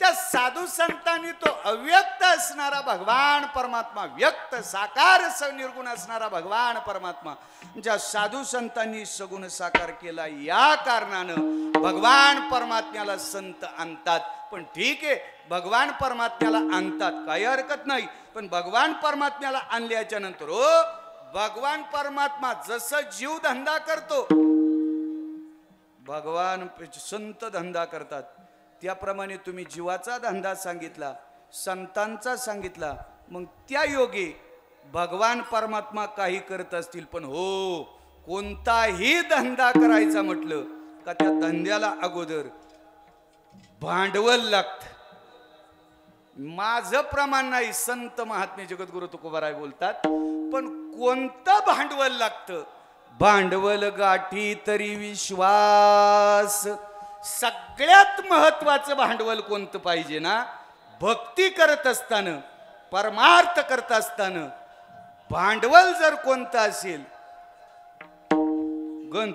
त्या साधू संतांनी तो अव्यक्त असणारा भगवान परमात्मा, व्यक्त साकार निर्गुण असणारा भगवान परमात्मा ज्या साधू संतांनी सगुण साकार केला, या कारणानं भगवान परमात्म्याला संत आणतात. पण ठीक आहे, भगवान परमात्म्याला आणतात, काही हरकत नाही. पण भगवान परमात्म्याला आणल्याच्या नंतर भगवान परमात्मा जसं जीव धंदा करतो, भगवान संत धंदा करतात, त्याप्रमाणे तुम्ही जीवाचा धंदा सांगितला, संतांचा सांगितला. मग त्या योगे भगवान परमात्मा काही करत असतील. पण कोणताही धंदा करायचा म्हटलं का त्या धंद्याला अगोदर भांडवल लागतं. माझं प्रमाण नाही, संत महात्मे जगद्गुरु तुकोबाराय बोलतात. पण कोणतं भांडवल लागतं? भांडवल गाठी तरी विश्वास. सगळ्यात महत्वाचं भांडवल कोणतं पाहिजे ना? भक्ती करत असताना, परमार्थ करत असताना भांडवल जर कोणतं असेल, गंध,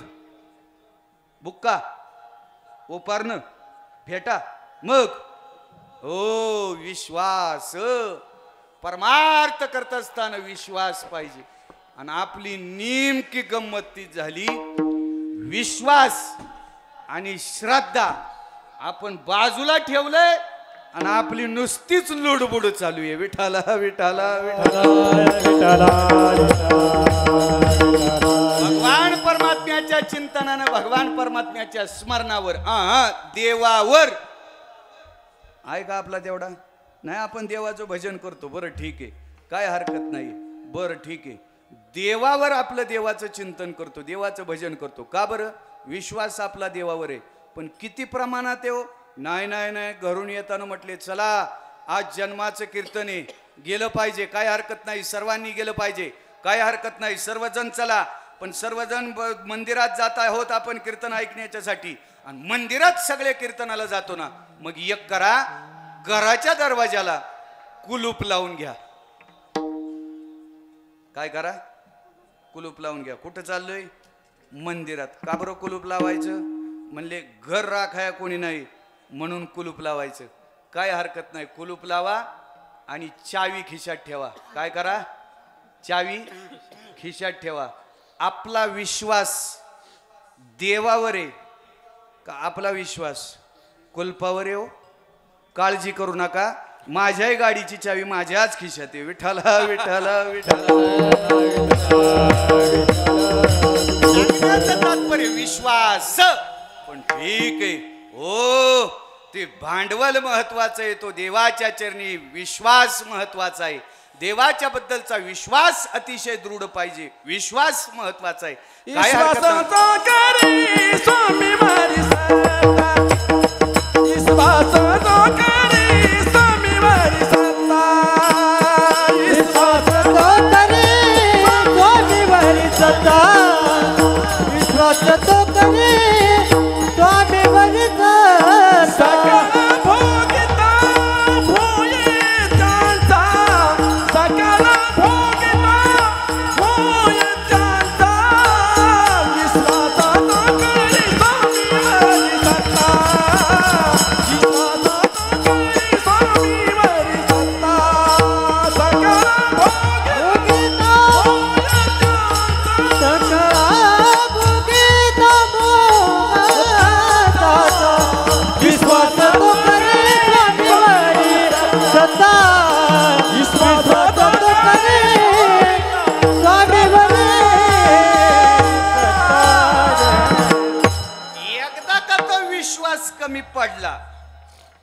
बुक्का, ओपारणं, फेटा, मग विश्वास. परमार्थ करत असताना विश्वास पाहिजे. आणि आपली नेमकी गंमत ती झाली, विश्वास आणि श्रद्धा आपण बाजूला ठेवलंय आणि आपली नुसतीच लुडबुड चालू आहे. विठाला विठाला विठाला. भगवान परमात्म्याच्या चिंतनानं, भगवान परमात्म्याच्या स्मरणावर, देवावर आहे का आपला तेवढा नाही? आपण देवाचं भजन करतो, बरं ठीक आहे, काय हरकत नाही, बरं ठीक आहे. देवावर आपलं देवाचं चिंतन करतो, देवाचं भजन करतो. का बरं? विश्वास आपला देवावर आहे. पण किती प्रमाणात आहे? नाही नाही नाही, घरून येताना म्हटले चला आज जन्माचं कीर्तन आहे, गेलं पाहिजे, काय हरकत नाही, सर्वांनी गेलं पाहिजे, काय हरकत नाही, सर्वजण चला. पण सर्वजण मंदिरात जात आहोत आपण कीर्तन ऐकण्याच्यासाठी, आणि मंदिरात सगळे कीर्तनाला जातो ना, मग एक करा, घराच्या दरवाजाला कुलूप लावून घ्या. काय करा? कुलूप लावून घ्या. कुठं चाललोय? मंदिरात. का बरं कुलूप लावायचं? म्हणले घर राखाया कोणी नाही म्हणून कुलूप लावायचं. काय हरकत नाही, कुलूप लावा आणि चावी खिशात ठेवा. काय करा? चावी खिशात ठेवा. आपला विश्वास देवावर आहे का आपला विश्वास कुलपावर आहे? काळजी करू नका, माझ्याही गाडीची चावी माझ्याच खिशात आहे. विठाला विठाला विठाला. तात्पर्य विश्वास. पण ठीक आहे, ते भांडवल महत्वाचं आहे, तो देवाच्या चरणी विश्वास महत्वाचा आहे. देवाच्या बद्दलचा विश्वास अतिशय दृढ पाहिजे, विश्वास महत्वाचा आहे. काय हरकत नाही. स्वामी मारी सत्ता, विश्वास तो करे स्वामी मारी सत्ता, विश्वास तो करे स्वामी मारी सत्ता, विश्वास तो करे स्वामी मारी सत्ता. कमी पडला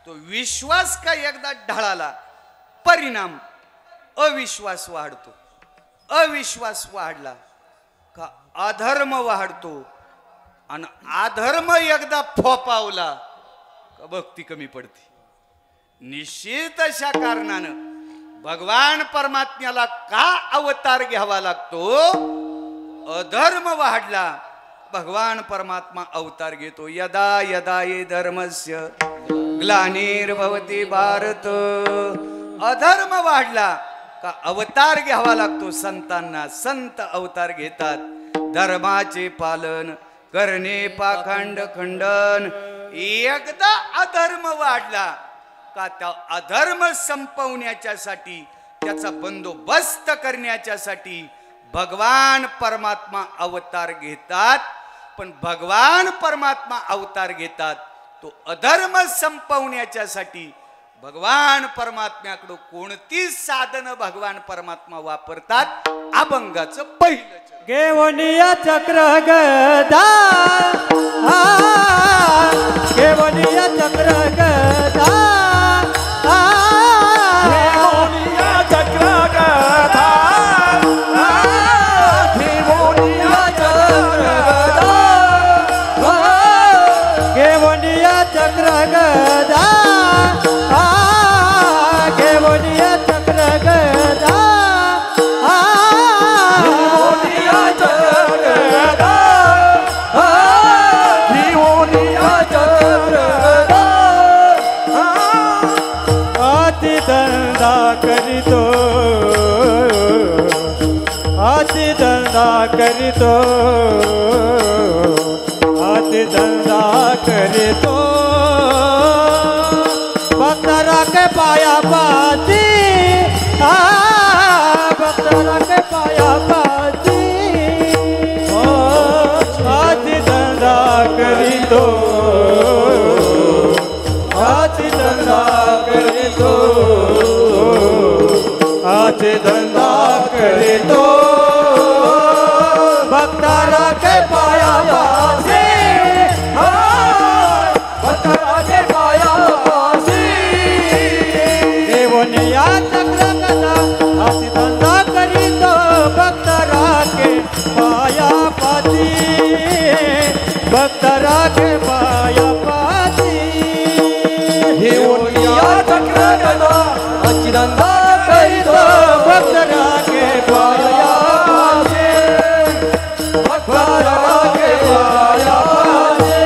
तो विश्वास का एकदा ढळाला, परिणाम अविश्वास वाढतो. अविश्वास वाढला का अधर्म वाढतो, आणि अधर्म एकदा फोपावला का भक्ती कमी पडते. निश्चित अशा कारणानं भगवान परमात्म्याला का अवतार घ्यावा लागतो? अधर्म वाढला भगवान परमात्मा अवतार घेतो. यदा यदा ये धर्मस्य ग्लानिर्भवति भारत. अधर्म वाढला का अवतार घ्यावा लागतो संतांना. संत अवतार घेतात, धर्माचे पालन करणे पाखंड खंडन. एकदा अधर्म वाढला का त्या अधर्म संपवण्याच्यासाठी, त्याचा बंदोबस्त करण्याच्यासाठी भगवान परमात्मा अवतार घेतात. पण भगवान परमात्मा अवतार घेतात तो अधर्म संपवण्याच्यासाठी. भगवान परमात्म्याकडे कोणती साधनं भगवान परमात्मा वापरतात? अभंगाचं पहिलं चरण. केवनिया चक्र गदा केवनिया चक्र गदा केवनिया चक्र गदा केवनिया चक्र गदा केवनिया चक्र गदा केवनिया चक्र गदा केवनिया चक्र गदा केवनिया चक्र गदा अति धंदा करीतो अति धंदा करीतो अति धंदा करीतो भक्तरा के पाया पाती भक्तरा के पाया पाती अति धंदा करीतो अति धंदा करीतो अति धंदा करीतो भक्तारा के पाया पासी भक्तरा के पाया पासी देवनिया चक्र गदा अति धंदा करीतो भक्तारा के पाया पासी भक्तारा के पाया पासी केवनिया चक्र गदा अचिदंदा करीतो भक्तरा के पाया पासी भक्तरा के पाया पासी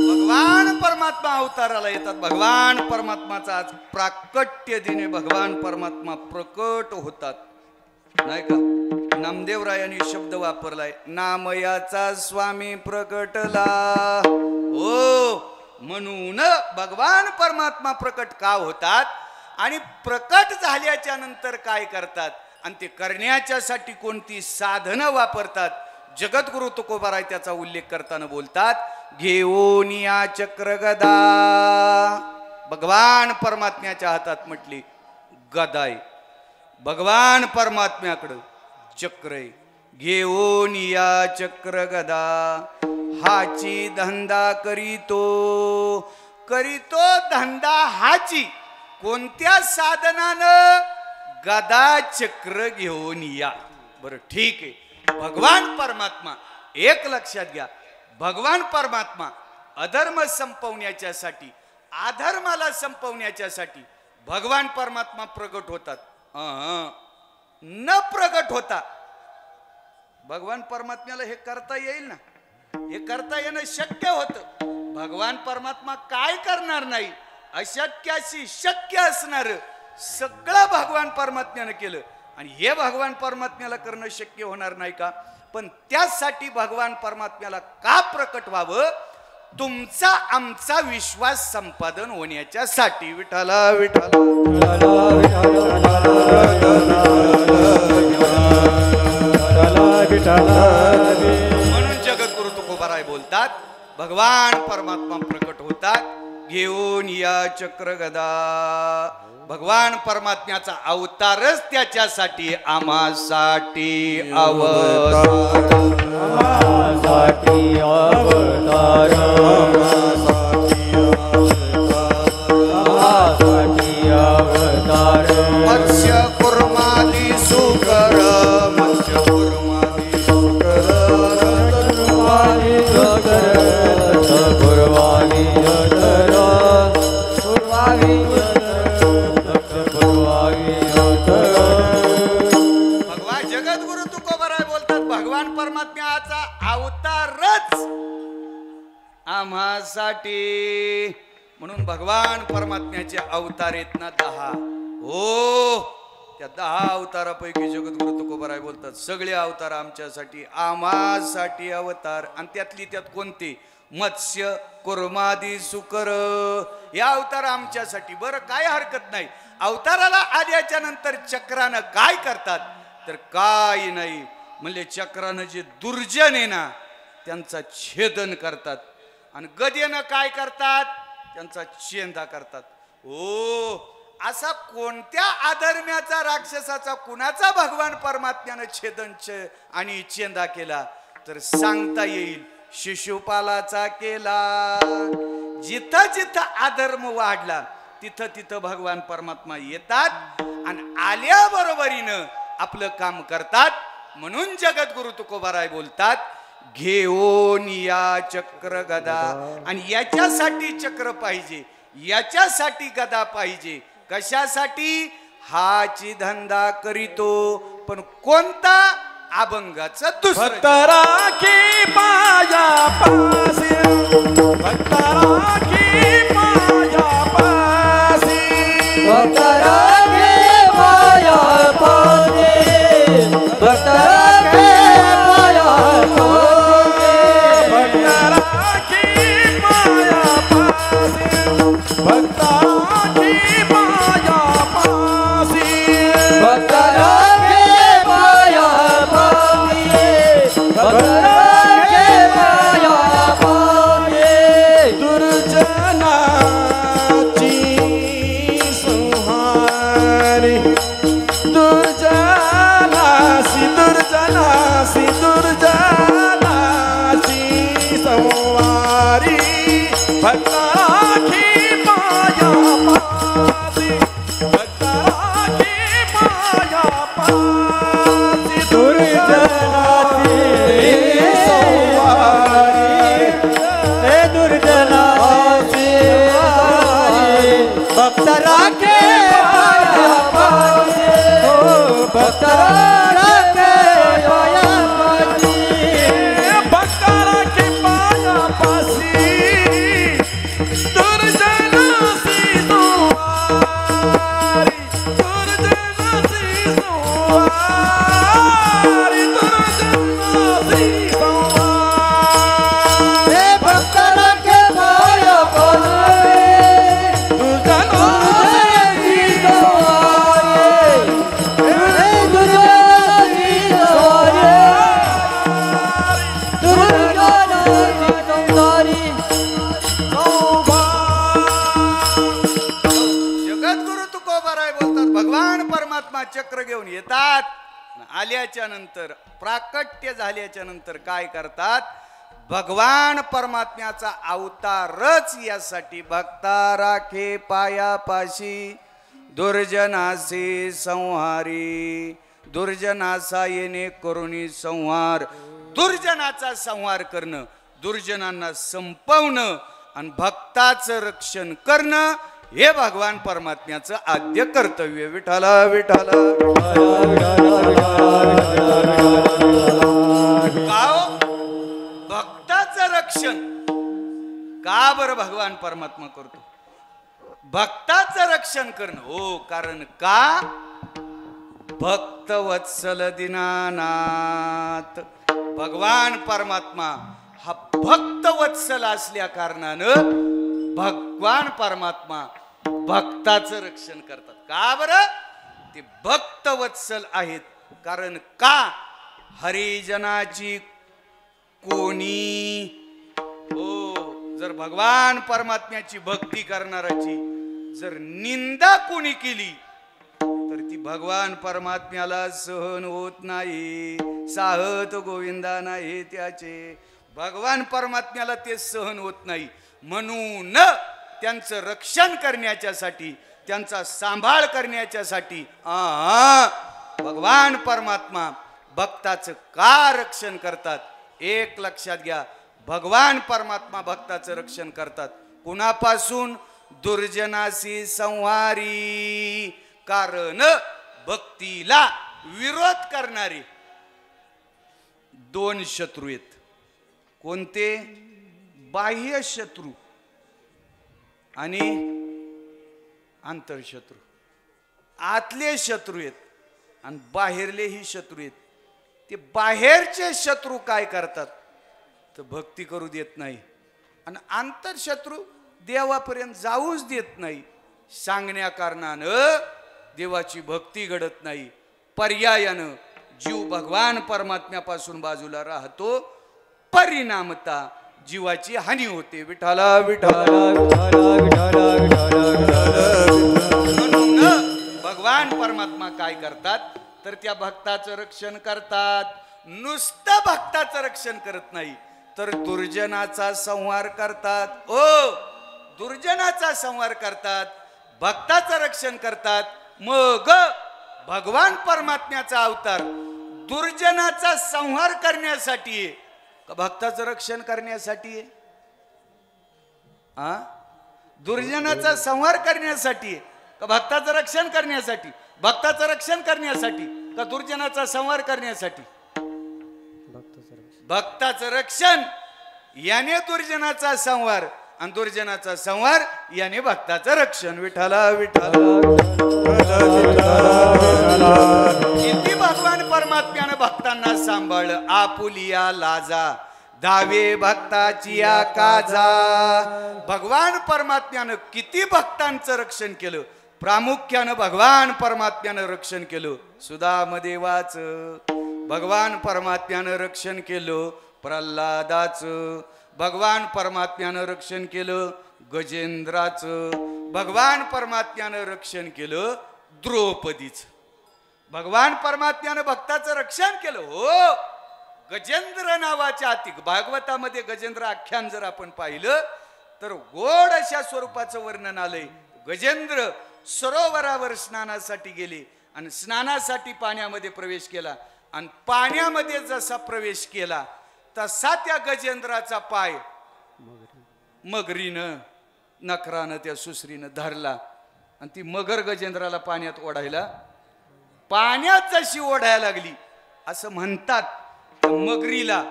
भगवान परमात्मा अवताराला येतात. भगवान परमात्माचा आज प्राकट्य दिने भगवान परमात्मा प्रकट होतात, नाही का? नामदेवरायांनी शब्द वापरलाय, नामयाचा स्वामी प्रकटला. हो, म्हणून भगवान परमात्मा प्रकट का होतात आणि प्रकट झाल्याच्या नंतर काय करतात आणि ते करण्याच्यासाठी कोणती साधनं वापरतात? जगद्गुरु तुकोबाराय त्याचा उल्लेख करताना बोलतात, घेऊन या चक्र गदा. भगवान परमात्म्याच्या हातात म्हटली गदा आहे, भगवान परमात्म्याकडं चक्र आहे. घेऊन या चक्र गदा हाची धंदा करीतो. करीतो धंदा हाची, कोणत्या साधनानं? गदा चक्र घेऊन या. बरं ठीक आहे, भगवान परमात्मा एक लक्षात घ्या, भगवान परमात्मा अधर्म संपवण्याच्यासाठी, अधर्माला संपवण्याच्यासाठी भगवान परमात्मा प्रगट होतात. न प्रगट होता भगवान परमात्म्याला हे करता येईल ना? हे करता येणं शक्य होतं. भगवान परमात्मा काय करणार नाही? अशक्याशी शक्य असणार सगळं भगवान परमात्म्यानं केलं आणि हे भगवान परमात्म्याला करणं शक्य होणार नाही का? पण त्यासाठी भगवान परमात्म्याला का प्रकट व्हावं? तुमचा आमचा विश्वास संपादन होण्याच्यासाठी. विठाला विठाला म्हणून जगद्गुरु तुकोबाराय बोलतात, भगवान परमात्मा प्रकट होतात, घेऊन या चक्र गदा. भगवान परमात्म्याचा अवतारच त्याच्यासाठी, आम्हासाठी अवतार, आम्हासाठी अवतार, आम्हासाठी अवतार. मत्स्य कुर्मादी सुकर, मत्स्य कुर्मादी सुकर, कुर्बानी जगर, कुर्बानी जगर, कुर्बानी भगवान जगद्गुरु तुकोबाराय बोलतात, भगवान परमात्म्याचा अवतारच आम्हासाठी. म्हणून भगवान परमात्म्याचे अवतार आहेत ना 10. हो, त्या 10 अवतारापैकी जगद्गुरु तुकोबाराय बोलतात सगळे अवतार आमच्यासाठी आम्हासाठी अवतार आणि त्यातली त्यात कोणते मत्स्य कुर्मादी सुकर या अवतार आमच्यासाठी बरं काय हरकत नाही अवताराला आल्याच्या नंतर चक्रानं काय करतात तर काय नाही म्हणजे चक्रानं जे दुर्जन आहे ना त्यांचा छेदन करतात आणि गदेनं काय करतात त्यांचा चेंदा करतात ओ असा कोणत्या अधर्म्याचा राक्षसाचा कुणाचा भगवान परमात्म्यानं छेदन आणि चेंदा केला तर सांगता येईल शिशुपालाचा केला जिथं जिथं अधर्म वाढला तिथं तिथं भगवान परमात्मा येतात आणि आल्याबरोबरीनं आपलं काम करतात म्हणून जगद्गुरु तुकोबाराय बोलतात घेऊन या चक्र गदा आणि याच्यासाठी चक्र पाहिजे याच्यासाठी गदा पाहिजे कशासाठी हाची धंदा करीतो पण कोणता अभंगाचा दुसरा राखी पाया पासी भक्त राखी पाया पासी भक्त राखे पाया पासी भक्त राखे पाया पासी भक्त राखी पाया पासी भक्त राखी पाया पासी भक्त राखे पाया पासी भक्त राखे पाया पासी दुर्जनाची संहारी दुर्जनासी दुर्जनासी दुर्जनाची संहारी भक्त राखी पाया पासी भक्त राखी पाया पासी दुर्जनाची संहारी हे दुर्जनासी भक्त राखे पाया पासी भक्त राखे पाया पासी भक्त राखी पाया पासी दुर्जनासी संहारी दुर्जनासी संहारी दुर्जनासी संहारी हे भक्त राखे पाया पासी दुर्जनासी हे दुर्जनासी दुर्जनासी संहारी जगद्गुरु तुकोबाराय बोलतात भगवान परमात्मा चक्र घेऊन येतात आल्याच्या नंतर प्राकट्य झाल्याच्या नंतर काय करतात भगवान परमात्म्याचा अवतारच यासाठी भक्ता राखे पायापाशी दुर्जनासी संहारी दुर्जनाचा येणे करुणी संहार दुर्जनाचा संहार करणं दुर्जनांना संपवणं आणि भक्ताचं रक्षण करणं हे भगवान परमात्म्याचं आद्य कर्तव्य विठाला विठाला का हो? भक्ताचं रक्षण का बरं भगवान परमात्मा करतो भक्ताचं रक्षण करणं हो कारण का भक्त वत्सल दीनानाथ भगवान परमात्मा हा भक्त वत्सल असल्या कारणानं भगवान परमात्मा भक्ताचं रक्षण करतात का बरं ते भक्त वत्सल आहेत कारण का हरिजनाची कोणी हो जर भगवान परमात्म्याची भक्ती करणाराची जर निंदा कोणी केली तर ती भगवान परमात्म्याला सहन होत नाही साहत गोविंदा नाही त्याचे भगवान परमात्म्याला ते सहन होत नाही म्हणून त्यांचं रक्षण करण्याच्यासाठी त्यांचा सांभाळ करण्याच्यासाठी भगवान परमात्मा भक्ताचं का रक्षण करतात एक लक्षात घ्या भगवान परमात्मा भक्ताचं रक्षण करतात कुणापासून दुर्जनासी संहारी कारण भक्तीला विरोध करणारे दोन शत्रू आहेत कोणते बाह्य शत्रू आणि आंतरशत्रू आतले शत्रू आहेत आणि बाहेरलेही शत्रू आहेत. ते बाहेरचे शत्रू काय करतात तर भक्ती करू देत नाही आणि आंतरशत्रू देवापर्यंत जाऊच देत नाही. सांगण्या कारणानं देवाची भक्ती घडत नाही. पर्यायानं जीव भगवान परमात्म्यापासून बाजूला राहतो. परिणामता जीवाची हानी होते. विठाला विठाला म्हणून भगवान परमात्मा काय करतात तर त्या भक्ताचं रक्षण करतात. नुसतं भक्ताचं रक्षण करत नाही तर दुर्जनाचा संहार करतात. ओ दुर्जनाचा संहार करतात, भक्ताचं रक्षण करतात. मग भगवान परमात्म्याचा अवतार दुर्जनाचा संहार करण्यासाठी आहे का भक्ताचं रक्षण करण्यासाठी आहे? दुर्जनाचा संहार करण्यासाठी आहे का भक्ताचं रक्षण करण्यासाठी? भक्ताचं रक्षण करण्यासाठी का दुर्जनाचा संहार करण्यासाठी? भक्ताचं रक्षण याने दुर्जनाचा संहार आणि दुर्जनाचा संहार याने भक्ताचं रक्षण. विठाला विठाला किती भगवान परमात्म्यानं भक्तांना सांभाळलं. आपुलिया लाजा धावे भक्ताची काजा. भगवान परमात्म्यानं किती भक्तांचं रक्षण केलं. प्रामुख्यानं भगवान परमात्म्यानं रक्षण केलं सुदामदेवाचं. भगवान परमात्म्यानं रक्षण केलं प्रल्हादाचं. भगवान परमात्म्यानं रक्षण केलं गजेंद्राचं. भगवान परमात्म्यानं रक्षण केलं द्रौपदीचं. भगवान परमात्म्यानं भक्ताचं रक्षण केलं. हो गजेंद्र नावाच्या अतिक भागवतामध्ये गजेंद्र आख्यान जर आपण पाहिलं तर गोड अशा स्वरूपाचं वर्णन आलंय. गजेंद्र सरोवरावर स्नानासाठी गेले आणि स्नानासाठी पाण्यामध्ये प्रवेश केला आणि पाण्यामध्ये जसा प्रवेश केला तसा त्या गजेंद्राचा पाय मगरीनं नखरानं त्या सुसरीनं धरला आणि ती मगर गजेंद्राला पाण्यात ओढायला पाण्यात जशी ओढायला लागली असं म्हणतात मगरीला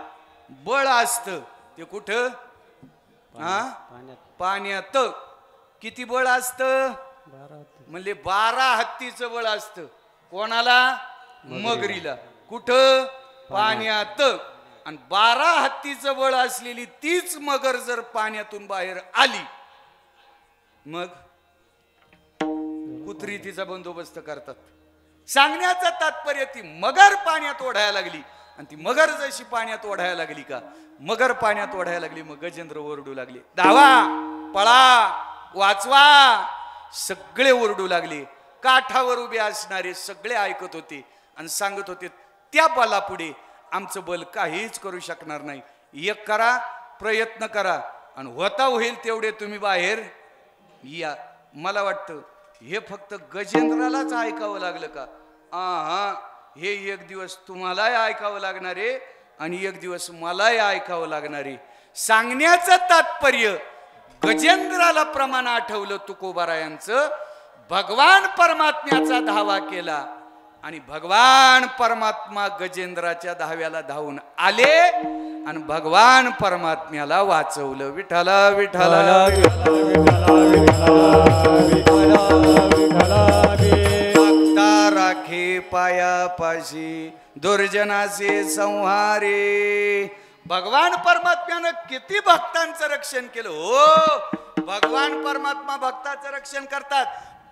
बळ असतं ते कुठं पाण्यात. किती बळ असतं म्हणजे 12 हत्तीचं बळ असतं. कोणाला? मगरीला. कुठं? पाण्यात. आणि 12 हत्तीचं बळ असलेली तीच मगर जर पाण्यातून बाहेर आली मग कुत्री तिचा बंदोबस्त करतात. सांगण्याचं तात्पर्य ती मगर पाण्यात ओढायला लागली आणि ती मगर जशी पाण्यात ओढायला लागली का मगर पाण्यात ओढायला लागली मग गजेंद्र ओरडू लागले धावा पळा वाचवा. सगळे ओरडू लागले. काठावर उभे असणारे सगळे ऐकत होते आणि सांगत होते त्या बलापुढे आमचं बल काहीच करू शकणार नाही. एक करा प्रयत्न करा आणि होता होईल तेवढे तुम्ही बाहेर या. मला वाटतं हे फक्त गजेंद्रालाच ऐकावं लागलं का? हे एक दिवस तुम्हालाही ऐकावं लागणार आहे आणि एक दिवस मलाही ऐकावं लागणार आहे. सांगण्याचं तात्पर्य गजेंद्राला प्रमाण आठवलं तुकोबारायांचं. भगवान परमात्म्याचा धावा केला आणि भगवान परमात्मा गजेंद्राच्या धाव्याला धावून आले आणि भगवान परमात्म्याला वाचवलं. विठाला विठाला भक्ता राखे पायापाशी दुर्जनाचे संहारे. भगवान परमात्म्यानं किती भक्तांचं रक्षण केलं. हो भगवान परमात्मा भक्ताचं रक्षण करतात.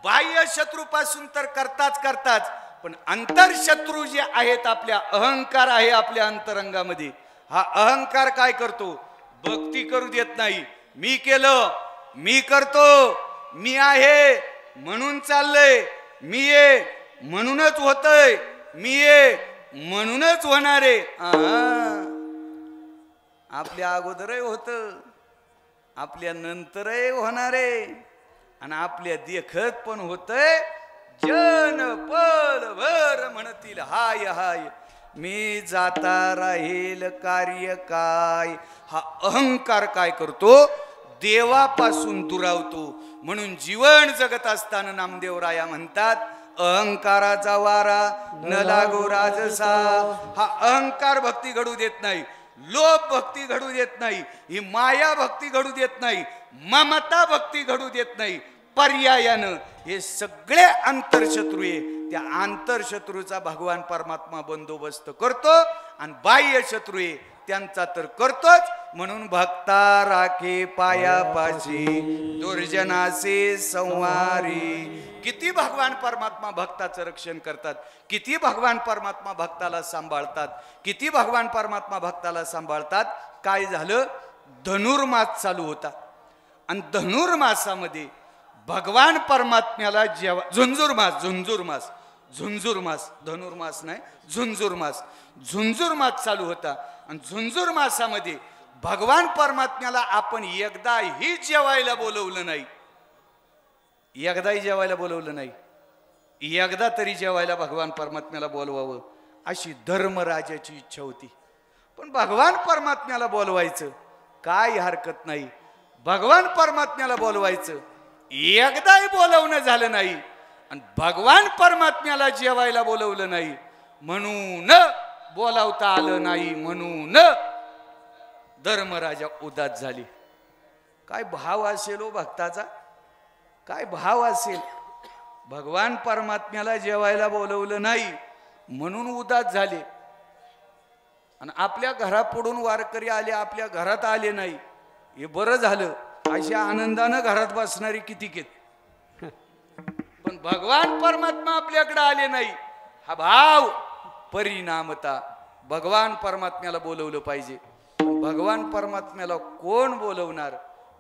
बाह्य शत्रूपासून तर करतात पण अंतरशत्रू जे आहेत आपल्या अहंकार आहे आपल्या अंतरंगामध्ये. हा अहंकार काय करतो? भक्ती करू देत नाही. मी केलं मी करतो मी आहे म्हणून चाललंय मी ये म्हणूनच होतय मी ये म्हणूनच होणार आहे. आपल्या अगोदरही होत आपल्या नंतरही होणार आहे आणि आपल्या देखत पण होतय. जन पल भर म्हणतील हाय हाय मी जाता राहील कार्य काय. हा अहंकार काय करतो? देवापासून दुरावतो. म्हणून जीवन जगत असताना नामदेवराया म्हणतात अहंकाराचा वारा न लागो राजसा. हा अहंकार भक्ती घडू देत नाही. लोभ भक्ती घडू देत नाही. ही माया भक्ती घडू देत नाही. ममता भक्ती घडू देत नाही. पर्यायानं हे सगळे अंतरशत्रू आहे त्या आंतरशत्रूचा भगवान परमात्मा बंदोबस्त करतो आणि बाह्य शत्रू आहे त्यांचा तर करतोच. म्हणून भक्ता राखे पायापाशी दुर्जनासे संवारी. किती भगवान परमात्मा भक्ताचं रक्षण करतात, किती भगवान परमात्मा भक्ताला सांभाळतात, किती भगवान परमात्मा भक्ताला सांभाळतात. काय झालं, धनुर्मास चालू होता आणि धनुर्मासामध्ये भगवान परमात्म्याला जेव्हा झुंझुरमास धनुर्मास नाही झुंझुरमास चालू होता आणि झुंझुरमासामध्ये भगवान परमात्म्याला आपण एकदाही जेवायला बोलवलं नाही. एकदाही जेवायला बोलवलं नाही. एकदा तरी जेवायला भगवान परमात्म्याला बोलवावं अशी धर्मराजाची इच्छा होती. पण भगवान परमात्म्याला बोलवायचं काय हरकत नाही. भगवान परमात्म्याला बोलवायचं एकदाही बोलवणं झालं नाही आणि भगवान परमात्म्याला जेवायला बोलवलं नाही म्हणून बोलावता आलं नाही म्हणून धर्मराजा उदास झाली. काय भाव असेल हो भक्ताचा, काय भाव असेल. भगवान परमात्म्याला जेवायला बोलवलं नाही म्हणून उदास झाले आणि आपल्या घरापुढून वारकरी आले, आपल्या घरात आले नाही हे बरं झालं. अशा आनंदानं घरात बसणारी किती कित. पण भगवान परमात्मा आपल्याकडे आले नाही हा भाव परिणामता. भगवान परमात्म्याला बोलवलं पाहिजे. भगवान परमात्म्याला कोण बोलवणार,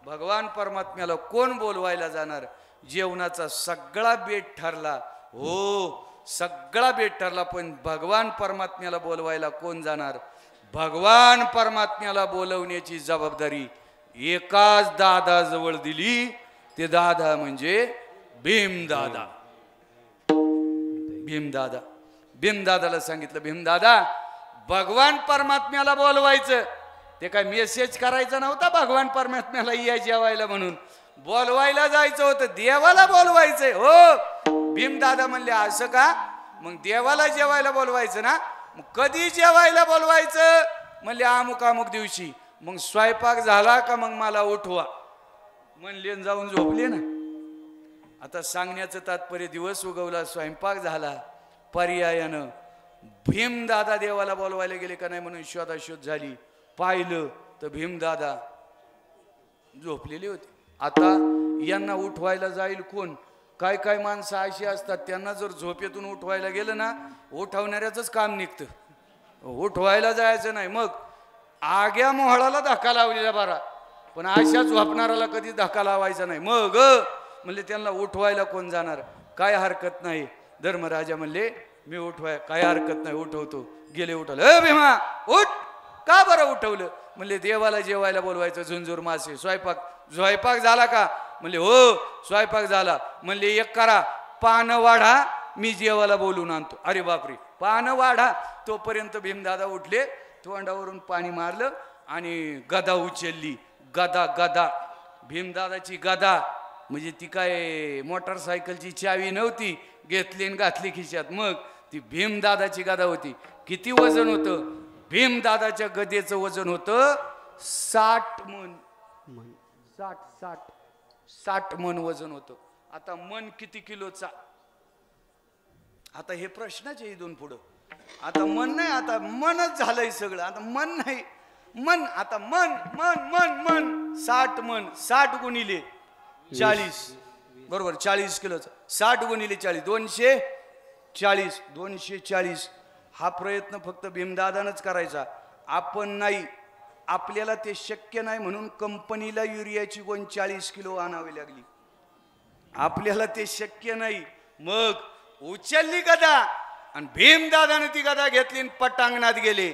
भगवान परमात्म्याला कोण बोलवायला जाणार. जेवणाचा सगळा बेट ठरला हो, सगळा बेट ठरला, पण भगवान परमात्म्याला बोलवायला कोण जाणार. भगवान परमात्म्याला बोलवण्याची जबाबदारी एकाच दादा जवळ दिली. ते दादा म्हणजे भीमदादा. भीमदादाला सांगितलं, भीमदादा भगवान परमात्म्याला बोलवायचं. ते काय मेसेज करायचा नव्हता भगवान परमात्म्याला या जेवायला म्हणून, बोलवायला जायचं होतं, देवाला बोलवायचंय हो. भीमदादा म्हणले असं का, मग देवाला जेवायला बोलवायचं ना, मग कधी जेवायला बोलवायचं म्हणले अमुक अमुक दिवशी. मग स्वयंपाक झाला का मग मला उठवा म्हणले, जाऊन झोपले ना. आता सांगण्याचं तात्पर्य दिवस उगवला, स्वयंपाक झाला, पर्यायानं भीमदादा देवाला बोलवायला गेले का नाही म्हणून शोधाशोध झाली. पाहिलं तर भीमदादा झोपलेले होते. आता यांना उठवायला जाईल कोण. काय काय माणसं अशी असतात त्यांना जर झोपेतून उठवायला गेलं ना उठवणाऱ्याच काम निघतं, उठवायला जायचं नाही. मग आग्या मोहळाला धक्का लावलेला बरा, पण अशा झोपणाऱ्याला कधी धक्का लावायचा नाही. मग म्हणले त्यांना उठवायला कोण जाणार, काय हरकत नाही. धर्मराजा म्हणले मी उठवाय काय हरकत नाही, उठवतो. गेले उठवलं, भीमा उठ. का बरं उठवलं म्हणले देवाला जेवायला बोलवायचं झुंझुरमासे. स्वयंपाक झाला का म्हणले हो स्वयंपाक झाला. म्हणले एक करा, पानं वाढा, मी जेवाला बोलून आणतो. अरे बापरे, पानं वाढा. तोपर्यंत भीमदादा उठले, तोंडावरून पाणी मारलं आणि गदा उचलली. गदा भीमदादाची गदा म्हणजे ती काय मोटरसायकलची चावी नव्हती, घेतली आणि घातली खिशात. मग ती भीमदादाची गदा होती. किती वजन होतं भीमदादाच्या गदेचं वजन होतं 60 मन. 60 मन वजन होतं. आता मन किती किलोचा, आता हे प्रश्नच आहे इथून पुढं. आता मन नाही, आता मनच झालंय सगळं. आता मन नाही, मन आता मन मन मन मन 60 मन. 60 गुणिले 40 बरोबर 40 किलोचा. 60 गुणिले 40 240. 240 हा प्रयत्न फक्त भीमदादानच करायचा, आपण नाही. आपल्याला ते शक्य नाही म्हणून कंपनीला युरियाची 40 किलो आणावी लागली. आपल्याला ते शक्य नाही. मग उचलली गदा आणि भीमदादाने ती गदा घेतली आणि पटांगणात गेले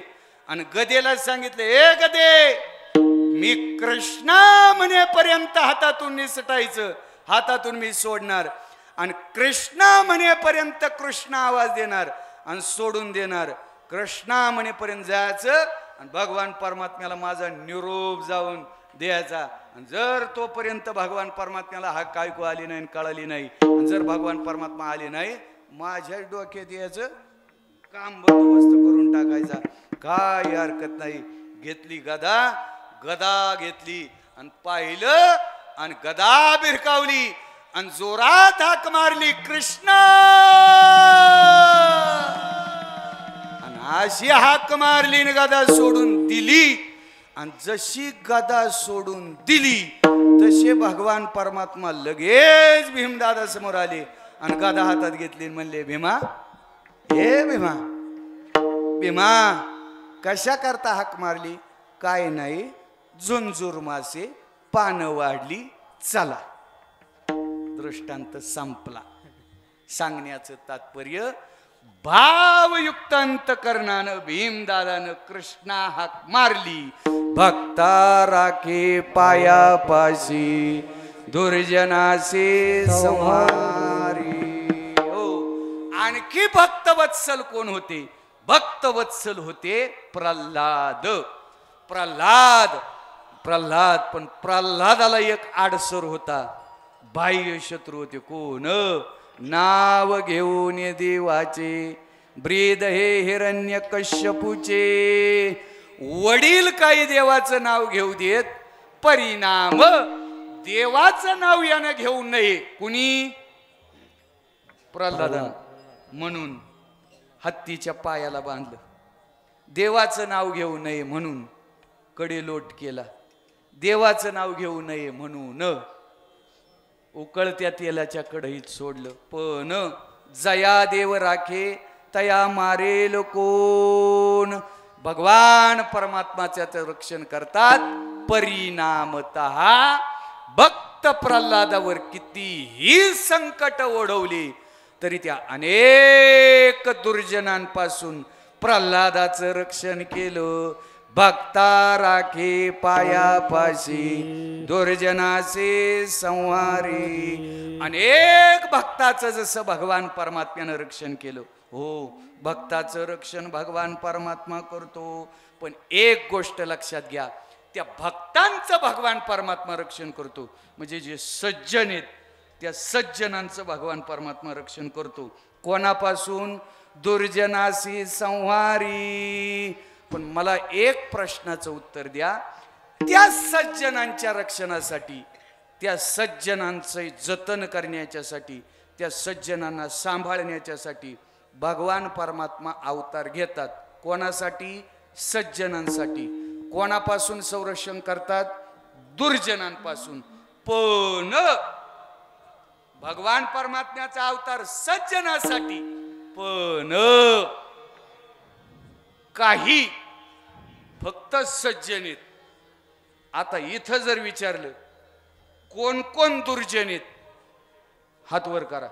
आणि गदेला सांगितले, ए गदे मी कृष्णा म्हणेपर्यंत हातातून निसटायचं, हातातून मी सोडणार आणि कृष्णा म्हणेपर्यंत कृष्ण आवाज देणार आणि सोडून देणार. कृष्णा म्हणेपर्यंत जायचं आणि भगवान परमात्म्याला माझा निरोप जाऊन द्यायचा. आणि जर तोपर्यंत भगवान परमात्म्याला हा कायकू आली नाही कळाली नाही, आणि जर भगवान परमात्मा आले नाही माझ्या डोक्यात यायचं काम बंदोबस्त करून टाकायचा. काय हरकत नाही. घेतली गदा घेतली आणि पाहिलं आणि गदा भिरकावली आणि जोरात हाक मारली कृष्ण. आणि अशी हाक मारली आणि गदा सोडून दिली. आणि जशी गदा सोडून दिली तसे भगवान परमात्मा लगेच भीमदादा समोर आले आणि गदा हातात घेतली म्हणले, भीमा, हे भीमा, भीमा कशा करता हाक मारली? काय नाही, झुंजूर मासे, पानं वाढली, चला. दृष्टांत संपला. सांगण्याचं तात्पर्य, भावयुक्त अंतकरणानं भीमदादानं कृष्णा हाक मारली. भक्ता राखे पायापाशी, दुर्जनासे संहारी. हो, आणखी भक्तवत्सल कोण होते? भक्तवत्सल होते प्रल्हाद. प्रल्हाद प्रल्हाद पण प्रल्हादाला एक आडसर होता, बाह्य शत्रू होते. कोण? नाव घेऊन देवाचे, ब्रीद हे हिरण्यकश्यपूचे. वडील काही देवाचं नाव घेऊ देत, परिणाम देवाचं नाव यानं घेऊ नये. कुणी? प्रल्हादानं. म्हणून हत्तीच्या पायाला बांधलं. देवाचं नाव घेऊ नये म्हणून कडे लोट केला. देवाचं नाव घेऊ नये म्हणून उकळत्या तेलाच्या कढईत सोडलं. पण जया देव राखे तया मारेल कोण? भगवान परमात्माचं रक्षण करतात. परिणामतः भक्त प्रल्हादावर कितीही संकट ओढवली तरी त्या अनेक दुर्जनांपासून प्रल्हादाचं रक्षण केलं. भक्ता राखे पायापाशी, दुर्जनासे संहारी. अनेक भक्ताचं जसं भगवान परमात्म्यानं रक्षण केलं. हो, भक्ताचं रक्षण भगवान परमात्मा करतो. पण एक गोष्ट लक्षात घ्या, त्या भक्तांचं भगवान परमात्मा रक्षण करतो. म्हणजे जे सज्जन आहेत त्या सज्जनांचं भगवान परमात्मा रक्षण करतो. कोणापासून? दुर्जनासी संहारी. पण मला एक प्रश्नाचं उत्तर द्या. त्या सज्जनांच्या रक्षणासाठी, त्या सज्जनांचं जतन करण्याच्यासाठी, त्या सज्जनांना सांभाळण्याच्यासाठी भगवान परमात्मा अवतार घेतात. कोणासाठी? सज्जनांसाठी. कोणापासून संरक्षण करतात? दुर्जनांपासून. पण भगवान परमात्म्याचा अवतार सज्जनासाठी. पण काही फक्त सज्जन आहेत. आता इथं जर विचारलं कोण कोण दुर्जन आहेत, हात वर करा.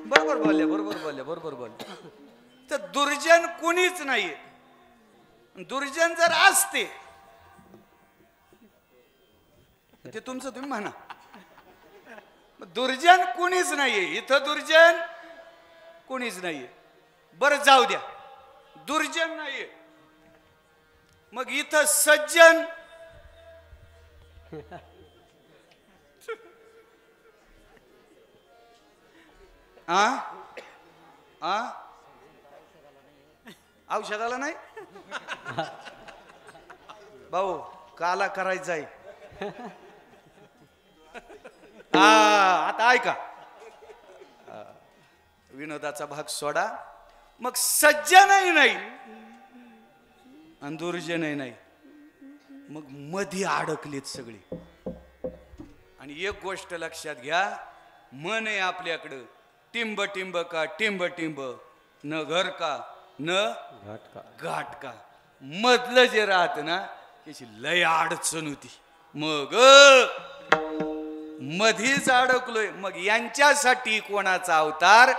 बरोबर बोलल्या, बरोबर बोलल्या, बरोबर बोलल्या. तर दुर्जन कोणीच नाहीये. दुर्जन जर असते ते तुमचं तुम्ही म्हणा. दुर्जन कोणीच नाहीये इथं. दुर्जन कोणीच नाहीये. बरं जाऊ द्या, दुर्जन नाहीये. मग इथं सज्जन औषधाला नाही भाऊ, काला करायचंय. आता ऐका, विनोदाचा भाग सोडा. मग सज्जनही नाही आणि दुर्जनही नाही. मग मध्ये अडकलेत सगळे. आणि एक गोष्ट लक्षात घ्या, मन आहे आपल्याकडं टिंब टिंब का टिंब टिंब, न घर का न घाट का. मधलं जे राहत ना त्याची लय अडचण होती. मग मधीच अडकलोय. मग यांच्यासाठी कोणाचा अवतार?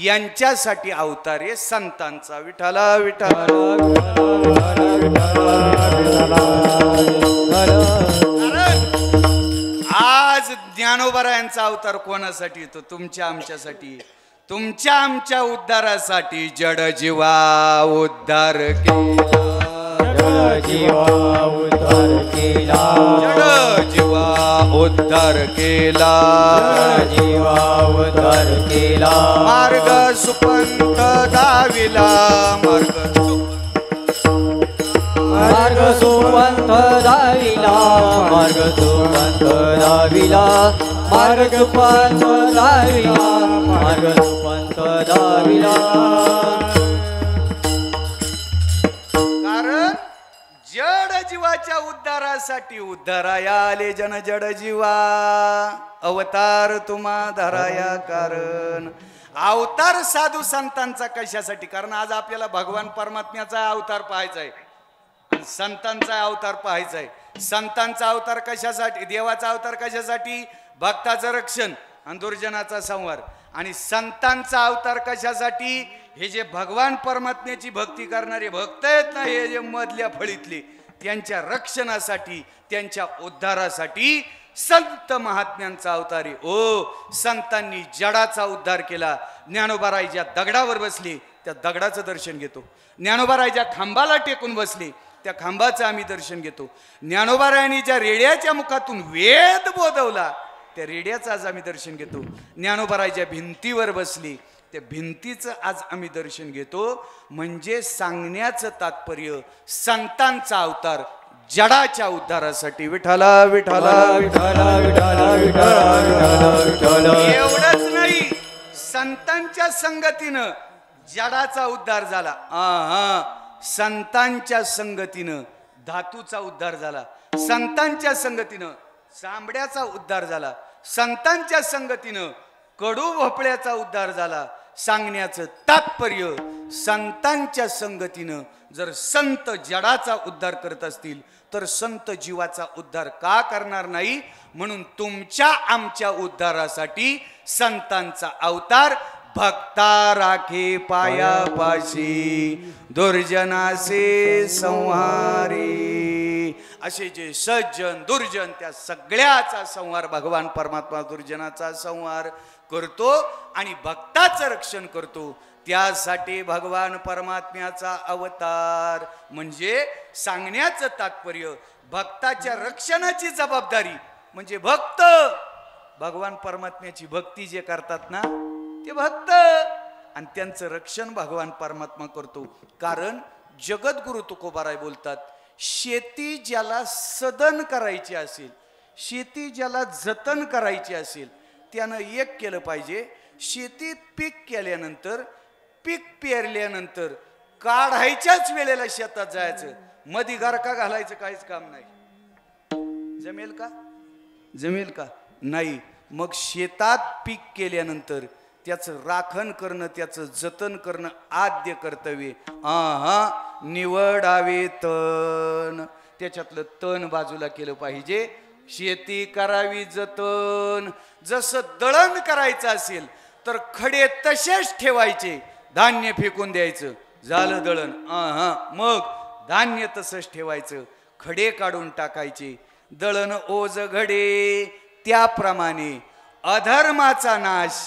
यांच्यासाठी अवतार आहे संतांचा. विठ्ठला विठ्ठला. आज ज्ञानोबा यांचा अवतार कोणासाठी येतो? तुमच्या आमच्यासाठी, तुमच्या आमच्या उद्धारासाठी. जड जीवा उद्धार केला, जड जीवा उद्धार केला, जड जीवा उद्धार केला, जड जीवा उद्धार केला. मार्ग सुपंथ दावी धाविला मार्ग मार्ग सुपंथ धाविला मार्ग सुपंथ धाविला मार्ग सुपंथ धाविला मार्ग सुपंथ धाविला कारण जड जीवाच्या उद्धारासाठी उद्धाराया आले जन जड जीवा अवतार तुम्हा धराया कारण अवतार साधू संतांचा कशासाठी कारण आज आपल्याला भगवान परमात्म्याचा अवतार पाहायचा आहे आणि संतांचा अवतार पाहायचा आहे संतांचा अवतार कशासाठी देवाचा अवतार कशासाठी भक्ताचं रक्षण आणि दुर्जनाचा संहार आणि संतांचा अवतार कशासाठी हे जे भगवान परमात्म्याची भक्ती करणारे भक्त आहेत ना हे जे मधल्या फळीतले त्यांच्या रक्षणासाठी त्यांच्या उद्धारासाठी संत महात्म्यांचा अवतार आहे ओ संतांनी जडाचा उद्धार केला ज्ञानोबाराय ज्या दगडावर बसले त्या दगडाचं दर्शन घेतो ज्ञानोबाराय ज्या खांबाला टेकून बसले त्या खांबाचं आम्ही दर्शन घेतो ज्ञानोबारायांनी ज्या रेड्याच्या मुखातून वेद बोधवला त्या रेड्याचं आज आम्ही दर्शन घेतो ज्ञानोबाराय ज्या भिंतीवर बसली त्या भिंतीचं आज आम्ही दर्शन घेतो म्हणजे सांगण्याचं तात्पर्य संतांचा अवतार जडाच्या उद्धारासाठी विठाला विठाला विठ्ठला विठ्ठला विठ्ठला विठ्ठला एवढंच नाही संतांच्या संगतीनं जडाचा उद्धार झाला संतांच्या संगतीनं धातूचा उद्धार झाला संतांच्या संगतीनं चांबड्याचा उद्धार झाला संतांच्या संगतीनं कडू भोपळ्याचा उद्धार झाला सांगण्याचं तात्पर्य संतांच्या संगतीनं जर संत जडाचा उद्धार करत असतील तर संत जीवाचा उद्धार का करणार नाही म्हणून तुमच्या आमच्या उद्धारासाठी संतांचा अवतार भक्ता राखे पायापाशी दुर्जनासे संहारी असे जे सज्जन दुर्जन त्या सगळ्याचा संहार भगवान परमात्मा दुर्जनाचा संहार करतो आणि भक्ताचं रक्षण करतो त्यासाठी भगवान परमात्म्याचा अवतार म्हणजे सांगण्याचं तात्पर्य भक्ताच्या रक्षणाची जबाबदारी म्हणजे भक्त भगवान परमात्म्याची भक्ती जे करतात ना ते भक्त आणि त्यांचं रक्षण भगवान परमात्मा करतो कारण जगद्गुरु तुकोबाराय बोलतात शेती ज्याला सदन करायची असेल शेती ज्याला जतन करायची असेल त्यानं एक केलं पाहिजे शेतीत पीक केल्यानंतर पीक पेरल्यानंतर काढायच्याच वेळेला शेतात जायचं मधी गारका घालायचं काहीच काम नाही जमेल का जमेल का नाही मग शेतात पीक केल्यानंतर त्याचं राखण करणं त्याचं जतन करणं आद्य कर्तव्य निवडावे तण त्याच्यातलं तण बाजूला केलं पाहिजे शेती करावी जतन जसं दळण करायचं असेल तर खडे तसेच ठेवायचे धान्य फेकून द्यायचं झालं दळण मग धान्य तसंच ठेवायचं खडे काढून टाकायचे दळण ओझ घडे त्याप्रमाणे अधर्माचा नाश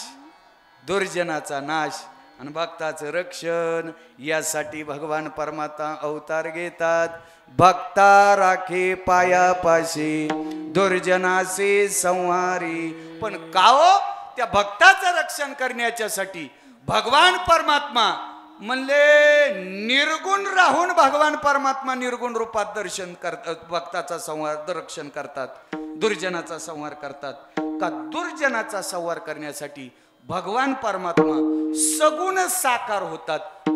दुर्जनाचा नाश आणि भक्ताचं रक्षण यासाठी भगवान परमात्मा अवतार घेतात भक्ता राखे पायापाशी दुर्जनासे संहारी पण का हो त्या भक्ताचं रक्षण करण्याच्यासाठी भगवान परमात्मा म्हणले निर्गुण राहून भगवान परमात्मा निर्गुण रूपात दर्शन करतात भक्ताचा संहार रक्षण करतात दुर्जनाचा संहार करतात का दुर्जनाचा संहार करण्यासाठी भगवान परमात्मा सगुण साकार होतात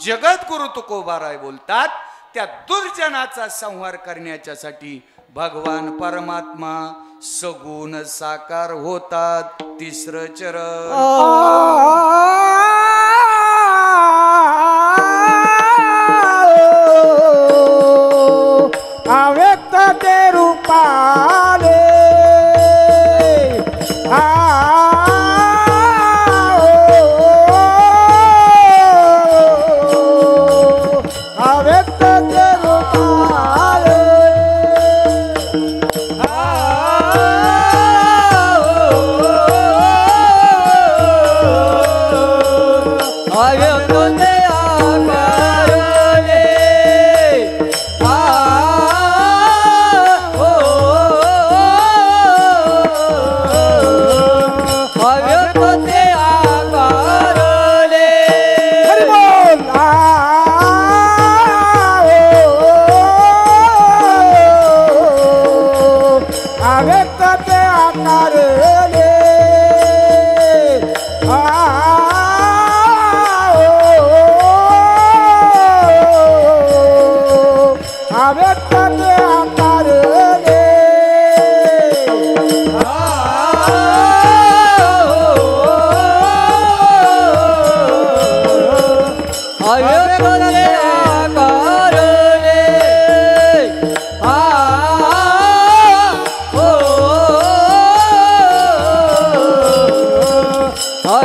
जगद्गुरु तुकोबाराय बोलतात त्या दुर्जनाचा संहार करण्याच्यासाठी भगवान परमात्मा सगुण साकार होतात तिसरं चरण अव्यक्त ते रूपाले अव्यक्त ते रूपाले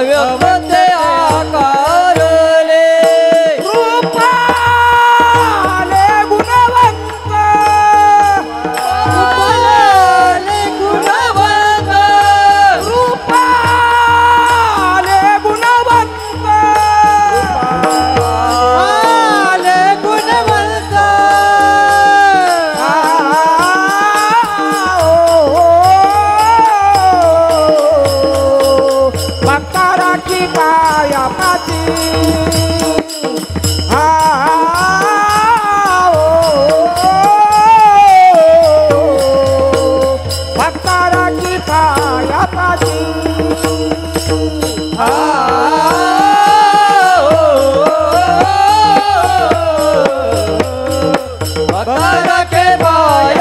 व्यक्त ते आकारले रूपाले गुणवंत रूपाले गुणवंत रूपाले गुणवंत रूपाले गुणवंत भक्तारा की पाया पाची भक्तारा की पाया पाची भक्तारा के पाया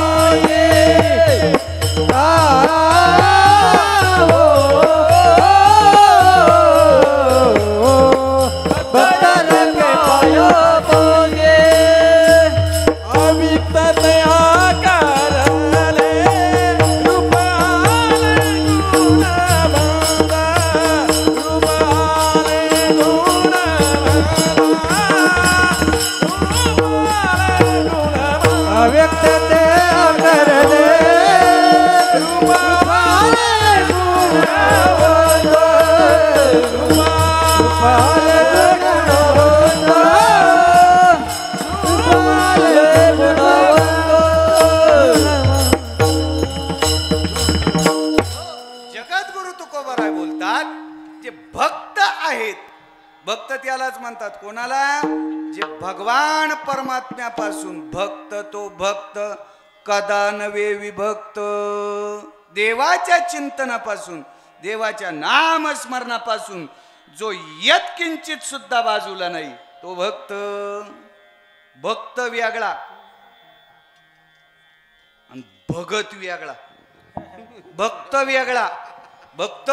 पाये भक्तारा के पाया पाये अविक्त ते आकारले रूपाले गुणवंत रूपाले गुणवंत अव्यक्त ते आकारले रूपाले गुणवंत रूपाले गुणवंत रूपाले गुणवंत जगद्गुरु तुकोबाराय बोलतात जे भक्त आहेत, भक्त त्यालाच म्हणतात कोणाला, जे भगवान परमात्म्यापासून भक्त, तो भक्त कदा नवे विभक्त, देवाच्या चिंतनापासून, देवाच्या नामस्मरणापासून जो यत्किंचित सुद्धा बाजूला नाही तो भक्त. भक्त वेगळा आणि भगत वेगळा. भक्त वेगळा, भक्त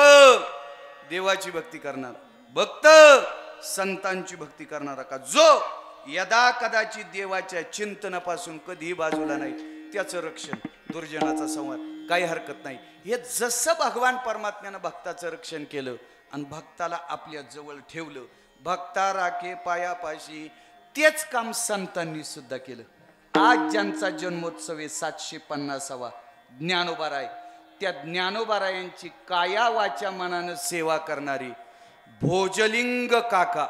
देवाची भक्ती करणार, भक्त संतांची भक्ती करणारा का जो यदा कदाचित देवाच्या चिंतनापासून कधी बाजूला नाही त्याचं रक्षण. दुर्जनाचा संवाद काही हरकत नाही. हे जसं भगवान परमात्म्यानं भक्ताचं रक्षण केलं आणि भक्ताला आपल्या जवळ ठेवलं, भक्ता राखे पायापाशी, तेच काम संतांनी सुद्धा केलं. आज ज्यांचा जन्मोत्सव आहे 750वा ज्ञानोबाराय, त्या ज्ञानोबारायांची काया वाचा मनानं सेवा करणारी भोजलिंग काका,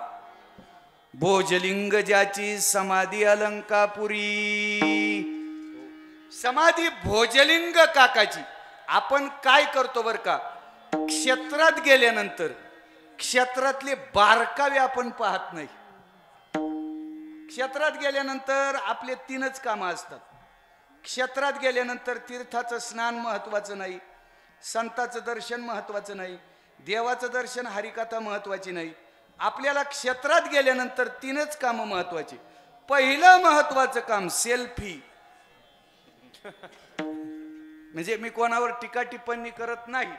भोजलिंग ज्याची समाधी अलंकापुरी, समाधी भोजलिंग काकाची. आपण काय करतो बर का, क्षेत्रात गेल्यानंतर क्षेत्रातले बारकावे आपण पाहत नाही. क्षेत्रात गेल्यानंतर आपले 3च कामं असतात. क्षेत्रात गेल्यानंतर तीर्थाचं स्नान महत्वाचं नाही, संताचं दर्शन महत्वाचं नाही, देवाचं दर्शन हरिकथा महत्वाची नाही. आपल्याला क्षेत्रात गेल्यानंतर 3च कामं महत्वाची. पहिलं महत्वाचं काम सेल्फी. म्हणजे मी कोणावर टीका टिप्पणी करत नाही,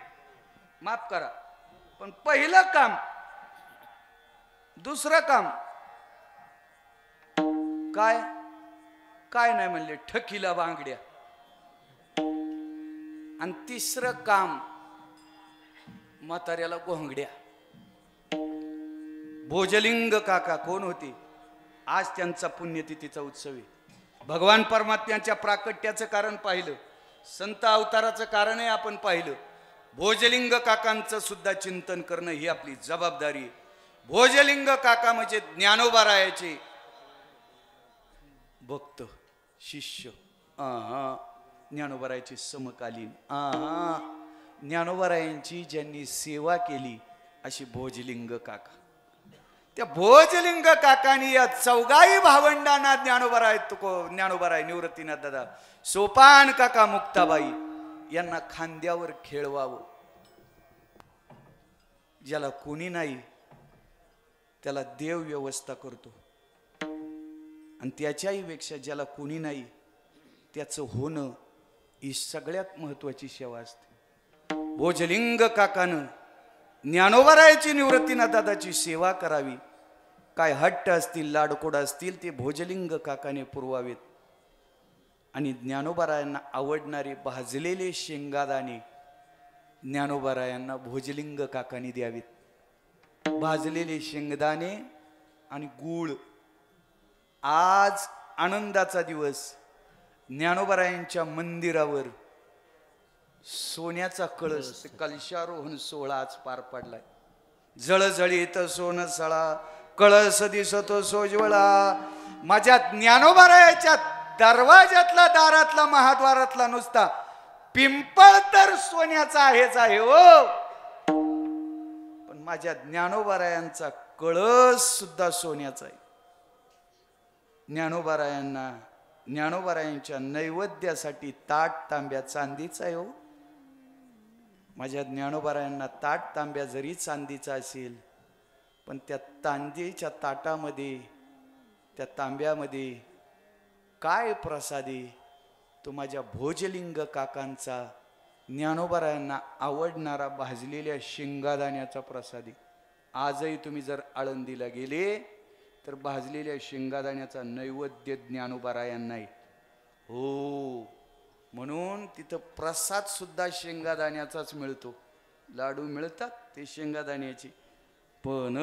माफ करा, पण पहिलं काम. दुसरं काम काय काय नाही म्हणले, ठकीला बांगड्या. आणि तिसरं काम म्हाताऱ्याला गोंगड्या. भोजलिंग काका कोण होते? आज त्यांचा पुण्यतिथीचा उत्सव आहे. भगवान परमात्म्याच्या प्राकट्याचं कारण पाहिलं, संत अवताराचं कारणही आपण पाहिलं. भोजलिंग काकांचं सुद्धा चिंतन करणं ही आपली जबाबदारी आहे. भोजलिंग काका म्हणजे ज्ञानोबारायाचे भक्त शिष्य, ज्ञानोबारायाचे समकालीन, ज्ञानोबारायांची ज्यांनी सेवा केली अशी भोजलिंग काका. त्या भोजलिंग काकांनी या चौघाही भावंडांना ज्ञानोबाराय ज्ञानोबाराय निवृत्तीनाथ दादा, सोपान काका, मुक्ताबाई यांना खांद्यावर खेळवावं. ज्याला कोणी नाही त्याला देव व्यवस्था करतो, आणि त्याच्याही पेक्षा ज्याला कोणी नाही त्याचं होणं ही सगळ्यात महत्वाची सेवा असते. भोजलिंग काकानं ज्ञानोबारायाची निवृत्तीनाथ दादाची सेवा करावी. काय हट्ट असतील, लाडकोड असतील ते भोजलिंग काकाने पुरवावेत. आणि ज्ञानोबारायांना आवडणारे भाजलेले शेंगादाणे ज्ञानोबारायांना भोजलिंग काकांनी द्यावीत. भाजलेले शेंगदाणे आणि गूळ. आज आनंदाचा दिवस. ज्ञानोबारायांच्या मंदिरावर सोन्याचा कळस कलशारोहण सोहळा आज पार पडलाय. जळजळीत सोन सळा कळस दिसतो सोज्वळा. माझ्या ज्ञानोबारायाच्या दरवाजातला दारातला महाद्वारातला नुसता पिंपळ तर सोन्याचा आहेच आहे हो, पण माझ्या ज्ञानोबारायांचा कळस सुद्धा सोन्याचा आहे. ज्ञानोबारायांच्या नैवेद्यासाठी ताट तांब्या चांदीचा आहे हो. माझ्या ज्ञानोबारायांना ताट तांब्या जरी चांदीचा असेल, पण त्या तांदीच्या ताटामध्ये त्या तांब्यामध्ये काय प्रसादी तो माझ्या भोजलिंग काकांचा ज्ञानोबारायांना आवडणारा भाजलेल्या शेंगादाण्याचा प्रसादी. आजही तुम्ही जर आळंदीला गेले तर भाजलेल्या शेंगादाण्याचा नैवेद्य ज्ञानोबारायांना आहे हो. म्हणून तिथं प्रसाद सुद्धा शेंगादाण्याचाच मिळतो. लाडू मिळतात ते शेंगादाण्याचे, पण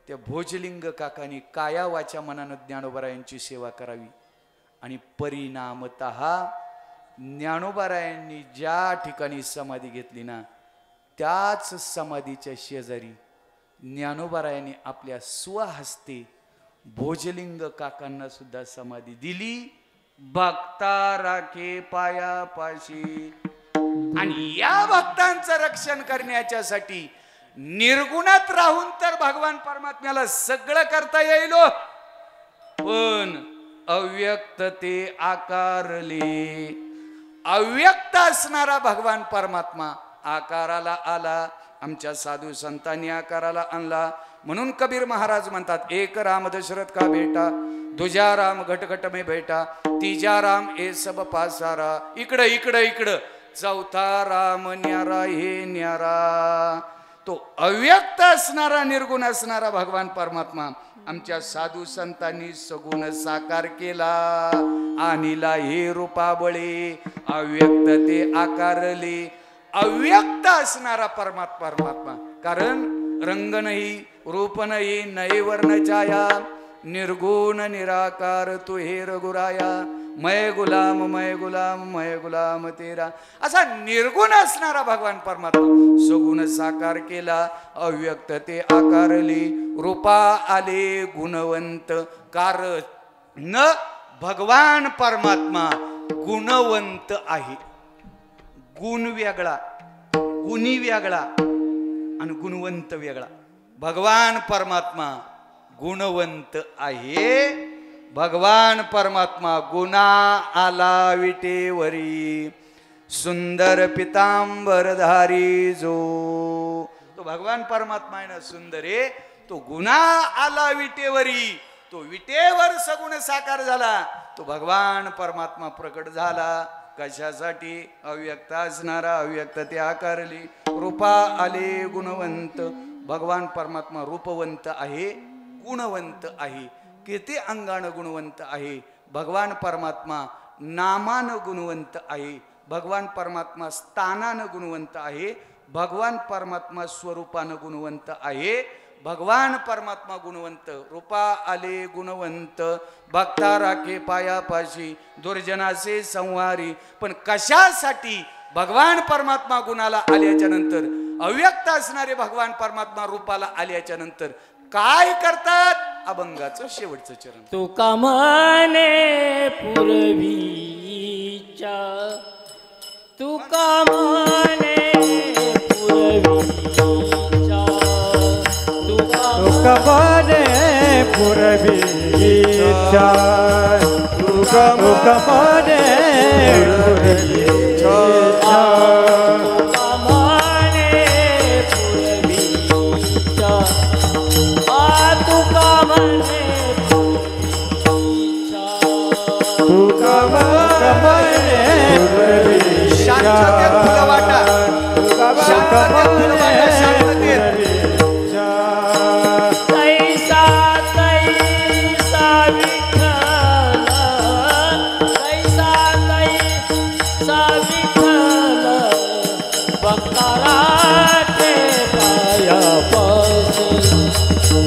त्या भोजलिंग काकांनी काया वाचा मनानं ज्ञानोबारायांची सेवा करावी. आणि परिणामतः ज्ञानोबारायांनी ज्या ठिकाणी समाधी घेतली ना, त्याच समाधीच्या शेजारी ज्ञानोबारायांनी आपल्या स्वहस्ते भोजलिंग काकांना सुद्धा समाधी दिली. भक्ता राखे पायापाशी. आणि या भक्तांचं रक्षण करण्याच्यासाठी निर्गुणात राहून तर भगवान परमात्म्याला सगळं करता येईल, पण अव्यक्त ते आकारले. अव्यक्त असणारा भगवान परमात्मा आकाराला आला. आमच्या साधू संतांनी आकाराला आणला. म्हणून कबीर महाराज म्हणतात, एक राम दशरथ का बेटा, दुजा राम घट घट में बेटा, तीजा राम ए सब पासारा. इकडं इकडं इकडं चौथा राम न्यारा हे न्यारा. तो अव्यक्त असणारा निर्गुण असणारा भगवान परमात्मा आमच्या साधू संतांनी सगुण साकार केला. आणिला हे रूपाबळे. अव्यक्त ते आकारले. अव्यक्त असणारा परमात्मा. कारण रंग नाही, रूप नाही, नये वर्ण छाया, निर्गुण निराकार तू हे रघुराया. मय गुलाम मय गुलाम मय गुलाम तेरा. असा निर्गुण असणारा भगवान परमात्मा सगुण साकार केला. अव्यक्त ते आकारले. रूपा आले गुणवंत. कारण भगवान परमात्मा गुणवंत आहे. गुण वेगळा, गुणी वेगळा आणि गुणवंत वेगळा. भगवान परमात्मा गुणवंत आहे. भगवान परमात्मा गुणा आला विटेवरी. सुंदर पितांबरधारी जो. तो भगवान परमात्मा आहे ना सुंदर आहे. तो गुणा आला विटेवरी. तो विटेवर सगुण साकार झाला. तो भगवान परमात्मा प्रकट झाला. कशासाठी? अव्यक्त असणारा अव्यक्त ते आकारले. रूपा आले गुणवंत. भगवान परमात्मा रूपवंत आहे, गुणवंत आहे. किती अंगानं गुणवंत आहे. भगवान परमात्मा नामानं गुणवंत आहे. भगवान परमात्मा स्थानानं गुणवंत आहे. भगवान परमात्मा स्वरूपानं गुणवंत आहे. भगवान परमात्मा गुणवंत. रूपा आले गुणवंत. भक्ता राखे पायापाशी. दुर्जनाचे संहारी. पण कशासाठी? भगवान परमात्मा गुणाला आल्याच्या नंतर, अव्यक्त असणारे भगवान परमात्मा रूपाला आल्याच्या नंतर काय करतात? अभंगाचं शेवटचं चरण. तुका म्हणे पूर्वीच्या, तुका म्हणे पूर्वीच्या, तुका म्हणे पूर्वीच्या, तुका म्हणे पूर्वीच्या, तुका म्हणे पूर्वीच्या, तुका म्हणे पूर्वीच्या, तुका म्हणे पूर्वीच्या, शांततेत फुलं वाटा. शांततेत फुलं वाटा. शांततेत. तैसा तैसा विठ्ठल, तैसा तैसा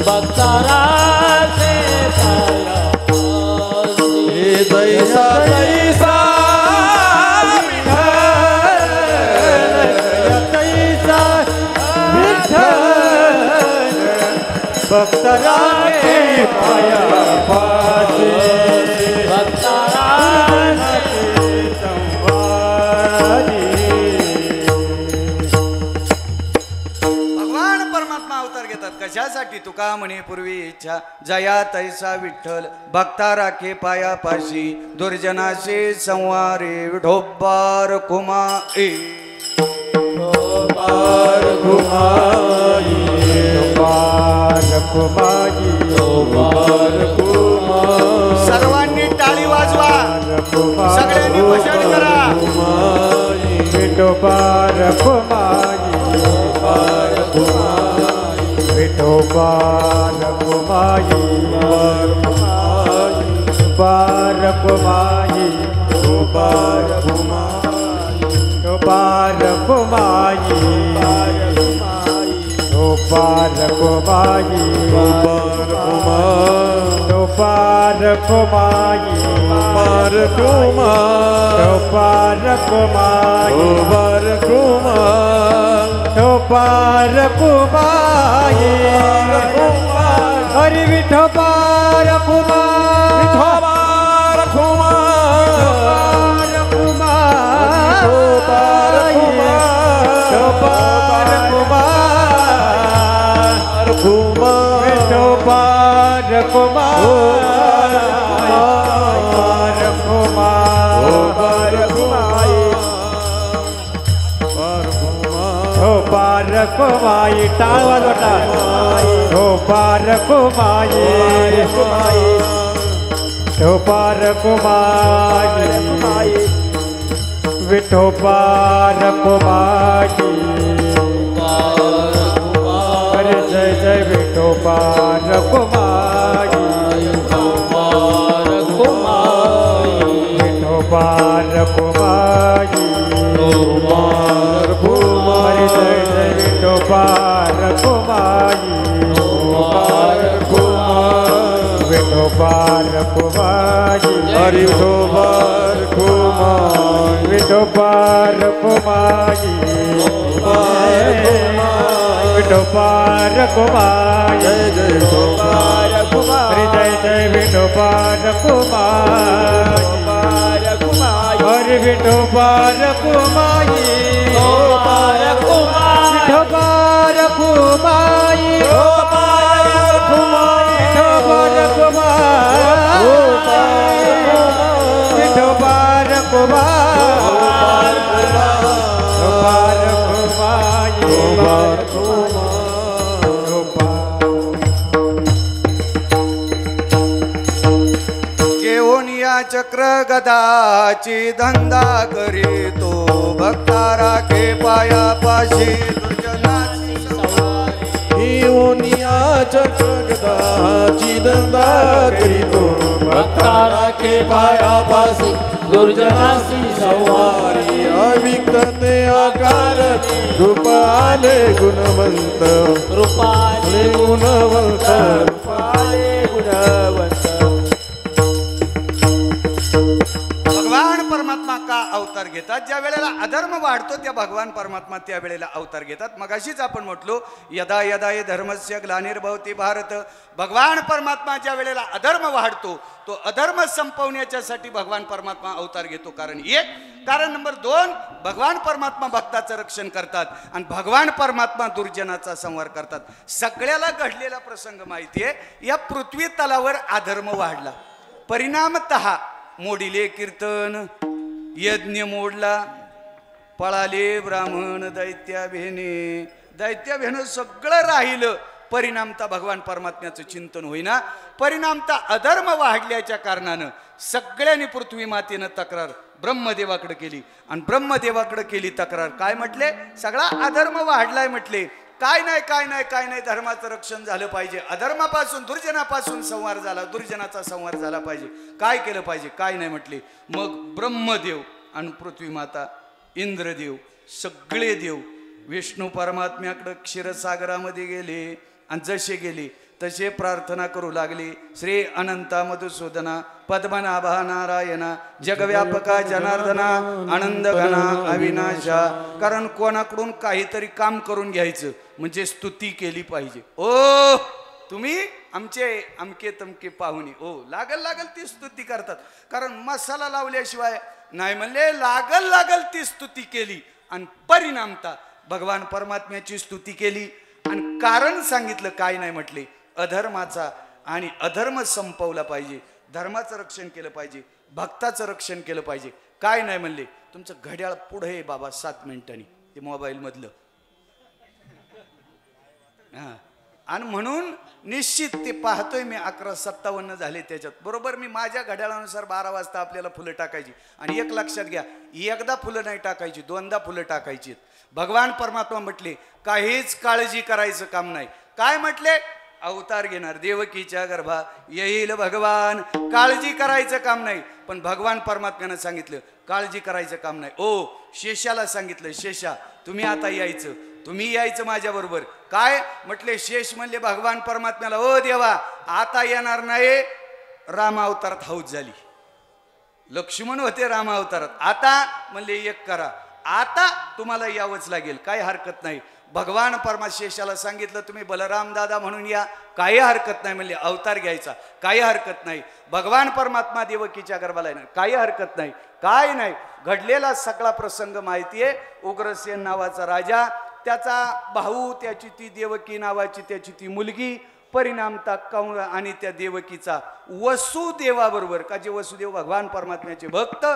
भक्ताराचे पाया हे दैसा दैसा दैसा विठ्ठल भक्तराचे पाया पाशी भक्ताराचे संवारी भगवान परमात्मा अवतार घेतात कशासाठी तुका म्हणे पूर्वी इच्छा जया तैसा विठ्ठल भक्ता राखे पायापाशी दुर्जनाचे संवारे विठोबार कुमा पार घुमाई पार घुमाई पार घुमाई सर्वांनी टाळी वाजवा सगळ्यांनी भजन करा विठोबार घुमाई पार घुमाई विठोबार घुमाई पार घुमाई पार घुमाई पार घुमाई पार घुमाई पार घुमाई पार घुमाई पार घुमाई पार घुमाई पार घुमाई हरि विठो पार घुमाई पार घुमाई पार घुमाई पार घुमाई पार पार कुमाई टाळ वाजवटा हो पार कुमाई हो पार कुमाई विठो पार कुमाई हरे जय जय विठो पार कुमाई विठो पार कुमाई हरे जय जय विठो पार कुमाई विठो पार कुमाई हरि विठो पार कुमाई विठो पार कुमाई विठो पार कुमाई जय जय विठो पार कुमाई जय जय विठो पार कुमाई हरि विठो पार कुमाई पार कुमाई विठो पार कुमाई विठो पार कुमाई विठो पार कुमाई पार घेऊन या चक्र गदाची धंदा करीतो भक्ता राखे पायापाशी दुर्जनाची संवारी चक्रगदाची धंदा करीतो भक्ता राखे पायापासी दुर्जनासी संवारी अविकते आकार रूप आले गुणवंत रूपाले गुणवंत रूपाले गुणवंत भगवान परमात्मा का अवतार घेतात ज्या वेळेला अधर्म वाढतो त्या भगवान परमात्मा त्या वेळेला अवतार घेतात मगाशीच आपण म्हटलो यदा यदा ये धर्मस्य ग्लानिर्भवती भारत भगवान परमात्मा ज्या वेळेला अधर्म वाढतो तो अधर्म संपवण्याच्यासाठी भगवान परमात्मा अवतार घेतो कारण एक कारण नंबर 2 भगवान परमात्मा भक्ताचं रक्षण करतात आणि भगवान परमात्मा दुर्जनाचा संहार करतात सगळ्याला घडलेला प्रसंग माहिती आहे या पृथ्वी तलावर अधर्म वाढला परिणामतः मोडिले कीर्तन यज्ञ मोडला पळाले ब्राह्मण दैत्या भेने सगळं राहिलं परिणामता भगवान परमात्म्याचं चिंतन होईना परिणामता अधर्म वाढल्याच्या कारणानं सगळ्यांनी पृथ्वी मातेनं तक्रार ब्रह्मदेवाकडे केली आणि ब्रह्मदेवाकडे केली तक्रार काय म्हटले सगळा अधर्म वाढलाय म्हटले काय नाही धर्माचं रक्षण झालं पाहिजे अधर्मापासून दुर्जनापासून संहार झाला दुर्जनाचा संहार झाला पाहिजे काय केलं पाहिजे काय नाही म्हटले मग ब्रह्मदेव आणि पृथ्वी माता इंद्रदेव सगळे देव विष्णू परमात्म्याकडे क्षीरसागरामध्ये गेले आणि जसे गेले तसे प्रार्थना करू लागले. श्री अनंता मधुसूदना पद्मनाभा नारायणा जगव्यापका जनार्दना आनंद घना अविनाशा. कारण कोणाकडून काहीतरी काम करून घ्यायचं म्हणजे स्तुती केली पाहिजे. ओ तुम्ही आमचे अमके तमके पाहुणे ओ लागल ती स्तुती करतात. कारण मसाला लावल्याशिवाय नाही म्हणले लागल ती स्तुती केली आणि परिणामता भगवान परमात्म्याची स्तुती केली आणि कारण सांगितलं. काय नाही म्हटले अधर्माचा आणि अधर्म संपवला पाहिजे, धर्माचं रक्षण केलं पाहिजे, भक्ताचं रक्षण केलं पाहिजे. काय नाही म्हणले तुमचं घड्याळ पुढे बाबा 7 मिनिटांनी ते मोबाईल मधलं. हा आणि म्हणून निश्चित ते पाहतोय मी 11:57 झाले त्याच्यात बरोबर. मी माझ्या घड्याळानुसार 12 वाजता आपल्याला फुलं टाकायची. आणि एक लक्षात घ्या एकदा फुलं नाही टाकायची, 2दा फुलं टाकायची. भगवान परमात्मा म्हटले काहीच काळजी करायचं काम नाही. काय म्हटले अवतार घेणार देवकीच्या गर्भा येईल भगवान, काळजी करायचं काम नाही. पण भगवान परमात्म्यानं सांगितलं काळजी करायचं काम नाही. ओ शेषाला सांगितलं शेषा तुम्ही आता यायचं, तुम्ही यायचं माझ्या बरोबर. काय म्हटले शेष म्हणले भगवान परमात्म्याला ओ देवा आता येणार नाही. राम अवतारात हौद झाली, लक्ष्मण होते राम अवतारात. आता म्हणले एक करा आता तुम्हाला यावंच लागेल, काय हरकत नाही. भगवान परमाशेषाला सांगितलं तुम्ही बलराम दादा म्हणून या, काही हरकत नाही. म्हणले अवतार घ्यायचा काही हरकत नाही. भगवान परमात्मा देवकीच्या गर्भाला येणार काही हरकत नाही. काय नाही घडलेला सगळा प्रसंग माहिती आहे. उग्रसेन नावाचा राजा, त्याचा भाऊ, त्याची ती देवकी नावाची त्याची ती मुलगी, परिणामता कौन आणि त्या देवकीचा वसुदेवाबरोबर का जे वसुदेव भगवान परमात्म्याचे भक्त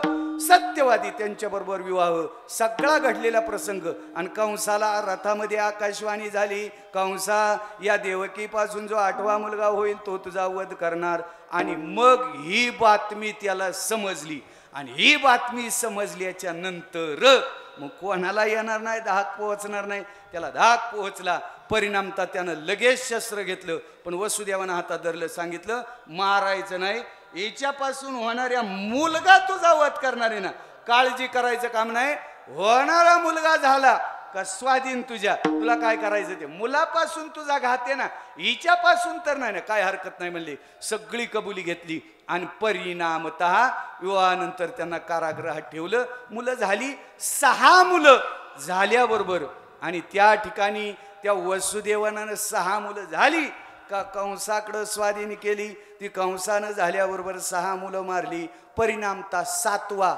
सत्यवादी त्यांच्याबरोबर विवाह. सगळा घडलेला प्रसंग. आणि कंसाला रथामध्ये आकाशवाणी झाली कंसा या देवकीपासून जो 8वा मुलगा होईल तो तुझा वध करणार. आणि मग ही बातमी त्याला समजली. आणि ही बातमी समजल्याच्या नंतर मग कोणाला येणार नाही, धाक पोहोचणार नाही. त्याला धाक पोहोचला. परिणामता त्यानं लगेच शस्त्र घेतलं. पण वसुदेवानं हातात धरलं, सांगितलं मारायचं नाही, याच्यापासून होणाऱ्या मुलगा तुझा वध करणार आहे ना, काळजी करायचं काम नाही. होणारा मुलगा झाला का स्वाधीन तुझ्या, तुला काय करायचं ते. मुलापासून तुझा घात आहे ना, हिच्यापासून तर नाही ना, काय हरकत नाही म्हणले. सगळी कबुली घेतली. आणि परिणामतः विवाहानंतर त्यांना कारागृहात ठेवलं. मुलं झाली 6 मुलं झाल्याबरोबर. आणि त्या ठिकाणी त्या वसुदेवानं 6 मुलं झाली का कंसाकडं स्वाधीन केली. ती कंसानं झाल्याबरोबर 6 मुलं मारली. परिणामता 7वा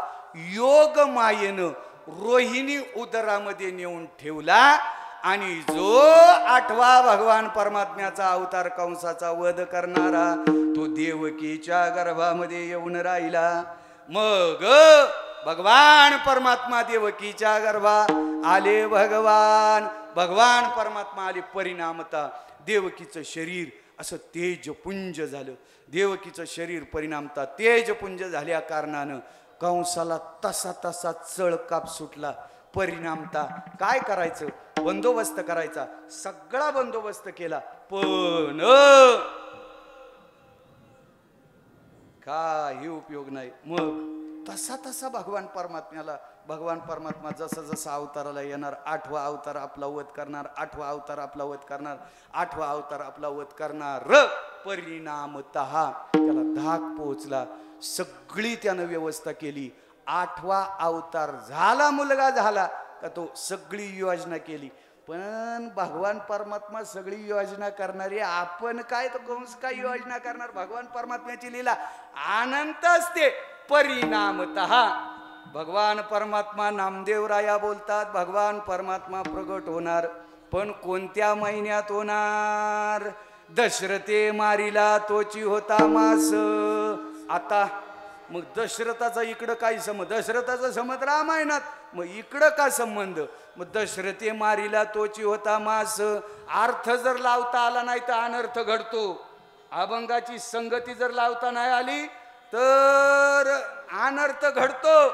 योग मायेनं रोहिणी उदरामध्ये नेऊन ठेवला. आणि जो 8वा भगवान परमात्म्याचा अवतार कंसाचा वध करणारा तो देवकीच्या गर्भामध्ये येऊन राहिला. मग भगवान परमात्मा देवकीच्या गर्भा आले. भगवान परमात्मा आले. परिणामता देवकीचं शरीर असं तेजपुंज झालं. देवकीचं शरीर परिणामता तेजपुंज झाल्या कारणानं कंसाला तसा चळकाप सुटला. परिणामता काय करायचं, बंदोबस्त करायचा, सगळा बंदोबस्त केला. पण काही उपयोग नाही. मग तसा भगवान परमात्मा जसा अवताराला येणार, 8वा अवतार आपला वध करणार, 8वा अवतार आपला वध करणार, 8वा अवतार आपला वध करणार. परिणामतः त्याला धाक पोहोचला. सगळी त्यानं व्यवस्था केली. 8वा अवतार झाला, मुलगा झाला का तो सगळी योजना केली. पण भगवान परमात्मा सगळी योजना करणारी, आपण काय तो कंस काय योजना करणार. भगवान परमात्म्याची लीला अनंत असते. परिणामतः भगवान परमात्मा नामदेवराया बोलतात भगवान परमात्मा प्रगट होणार. पण कोणत्या महिन्यात होणार. दशरथे मारिला तोची होता मास. आता मग दशरथाचा इकडं काय संबंध. दशरथाचा संबंध रामायणात, मग इकडं का संबंध. मग दशरथे मारिला तोची होता मास. अर्थ जर लावता आला नाही तर अनर्थ घडतो. अभंगाची संगती जर लावता नाही आली तर अनर्थ घडतो.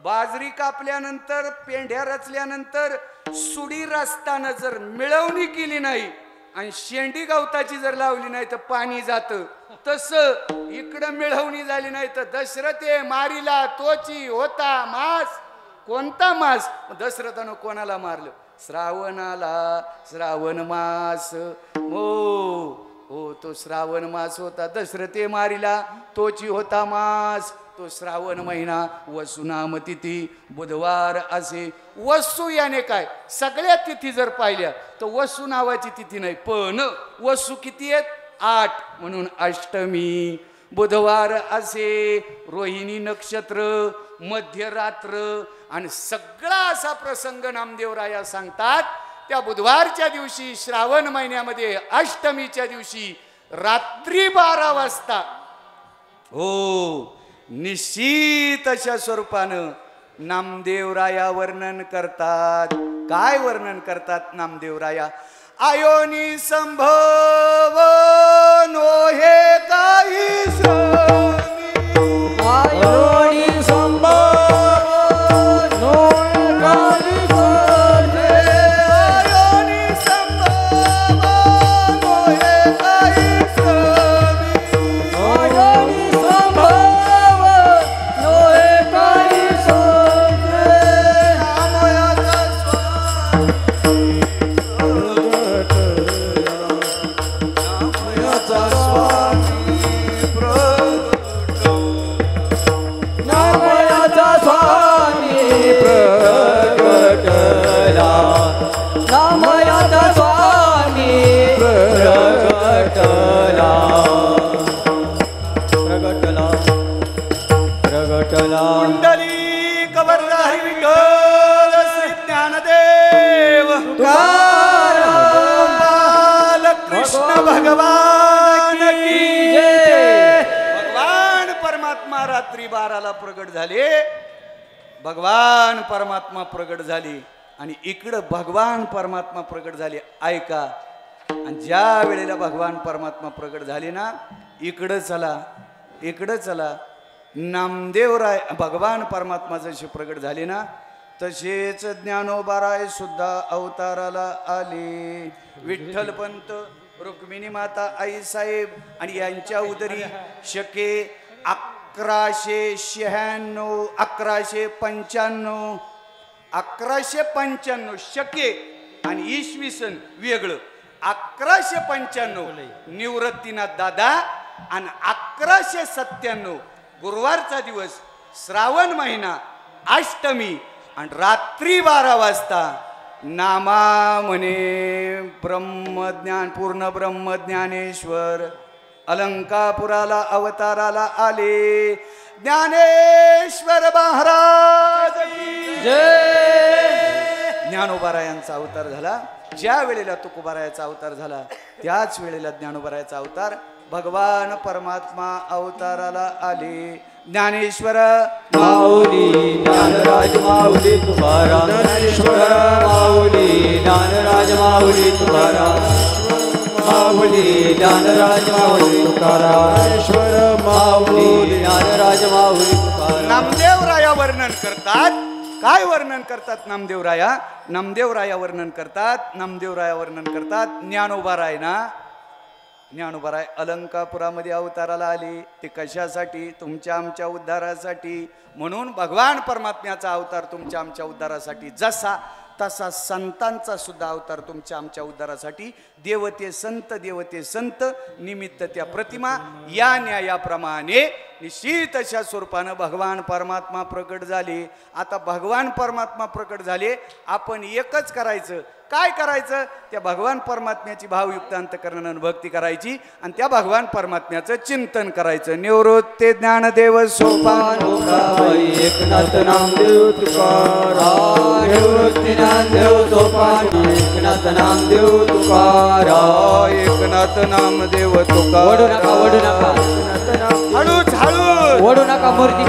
बाजरी कापल्यानंतर, पेंढ्या रचल्यानंतर सुडी रचताना जर मिळवणी केली नाही आणि शेंडी गवताची जर लावली नाही तर पाणी जातं. तसं इकडं मिळवणी झाली नाही तर दशरथे मारिला तोची होता मास. कोणता मास. दशरथानं कोणाला मारलं. श्रावणाला, श्रावण मास. हो हो तो श्रावण मास होता दशरथे मारिला तोची होता मास तो श्रावण महिना वसुनाम तिथी बुधवार असे वसू याने काय सगळ्या तिथी जर पाहिल्या तर वसू नावाची तिथी नाही पण वसू किती आहेत 8 म्हणून अष्टमी बुधवार असे रोहिणी नक्षत्र मध्यरात्र आणि सगळा असा प्रसंग नामदेवराया सांगतात त्या बुधवारच्या दिवशी श्रावण महिन्यामध्ये अष्टमीच्या दिवशी रात्री 12 वाजता हो निश्चित अशा स्वरूपानं नामदेवराया वर्णन करतात काय वर्णन करतात नामदेवराया आयोनी संभव नो हे काही श्रमी आयोनी संभव नो काही श्रमी आयोनी संभव नो हे काही श्रमी आयोनी संभव नो काही श्रमी नामयाचा स्वामी नामयाचा स्वामी प्रगटला नामयाचा स्वामी प्रगटला प्रगटला प्रगटला कुंडली कबरधारी विठ्ठल श्री ज्ञानदेव बाल कृष्ण भगवान की जय. भगवान परमात्मा रात्री 12ला प्रगट झाले भगवान परमात्मा प्रगट झाले आणि इकडं भगवान परमात्मा प्रगट झाले ऐका आणि ज्या वेळेला भगवान परमात्मा प्रगट झाले ना इकडं चला नामदेवराय भगवान परमात्मा जसे प्रगट झाले ना तसेच ज्ञानोबाराय सुद्धा अवताराला आले विठ्ठलपंत रुक्मिणी माता आई साहेब आणि यांच्या उदरी शके 1195 शके आणि इसवी सन वेगळं 1195 निवृत्तीनाथ दादा आणि 1197 गुरुवारचा दिवस श्रावण महिना अष्टमी आणि रात्री 12 वाजता नामा म्हणे ब्रह्मज्ञान पूर्ण ब्रह्मज्ञानेश्वर अलंकापुराला अवताराला आले ज्ञानेश्वर महाराज की जय. ज्ञानोबारायांचा अवतार झाला ज्या वेळेला तुकोबारायाचा अवतार झाला त्याच वेळेला ज्ञानोबारायाचा अवतार भगवान परमात्मा अवताराला आले ज्ञानेश्वर माऊली ज्ञानराज माऊली तुकाराम ज्ञानेश्वर माऊली ज्ञानराज माऊली तुकाराम माऊली ज्ञानराज माऊली तुकाराम ज्ञानेश्वर माऊली ज्ञानराज माऊली तुकाराम नामदेवराया वर्णन करतात काय वर्णन करतात नामदेवराया वर्णन करतात ज्ञानोबाराय ना ज्ञानोबाराय अलंकापुरामध्ये अवताराला आले ते कशासाठी तुमच्या आमच्या उद्धारासाठी म्हणून भगवान परमात्म्याचा अवतार तुमच्या आमच्या उद्धारासाठी जसा तसा संतांचा सुद्धा अवतार तुमच्या आमच्या उद्धारासाठी देवते संत निमित्त त्या प्रतिमा या न्यायाप्रमाणे निश्चित अशा स्वरूपानं भगवान परमात्मा प्रकट झाले आता भगवान परमात्मा प्रकट झाले आपण एकच करायचं काय करायचं त्या भगवान परमात्म्याची भावयुक्त अंतकरणानं भक्ती करायची आणि त्या भगवान परमात्म्याचं चिंतन करायचं निवृत्ते ज्ञानदेव सोपान एकनाथ नामदेव तुकाराम निवृत्ती ज्ञानदेव सोपान एकनाथ नामदेव तुकाराम एकनाथ नामदेव ओढू तुकाराम नका हळूच ओढू नका मूर्ती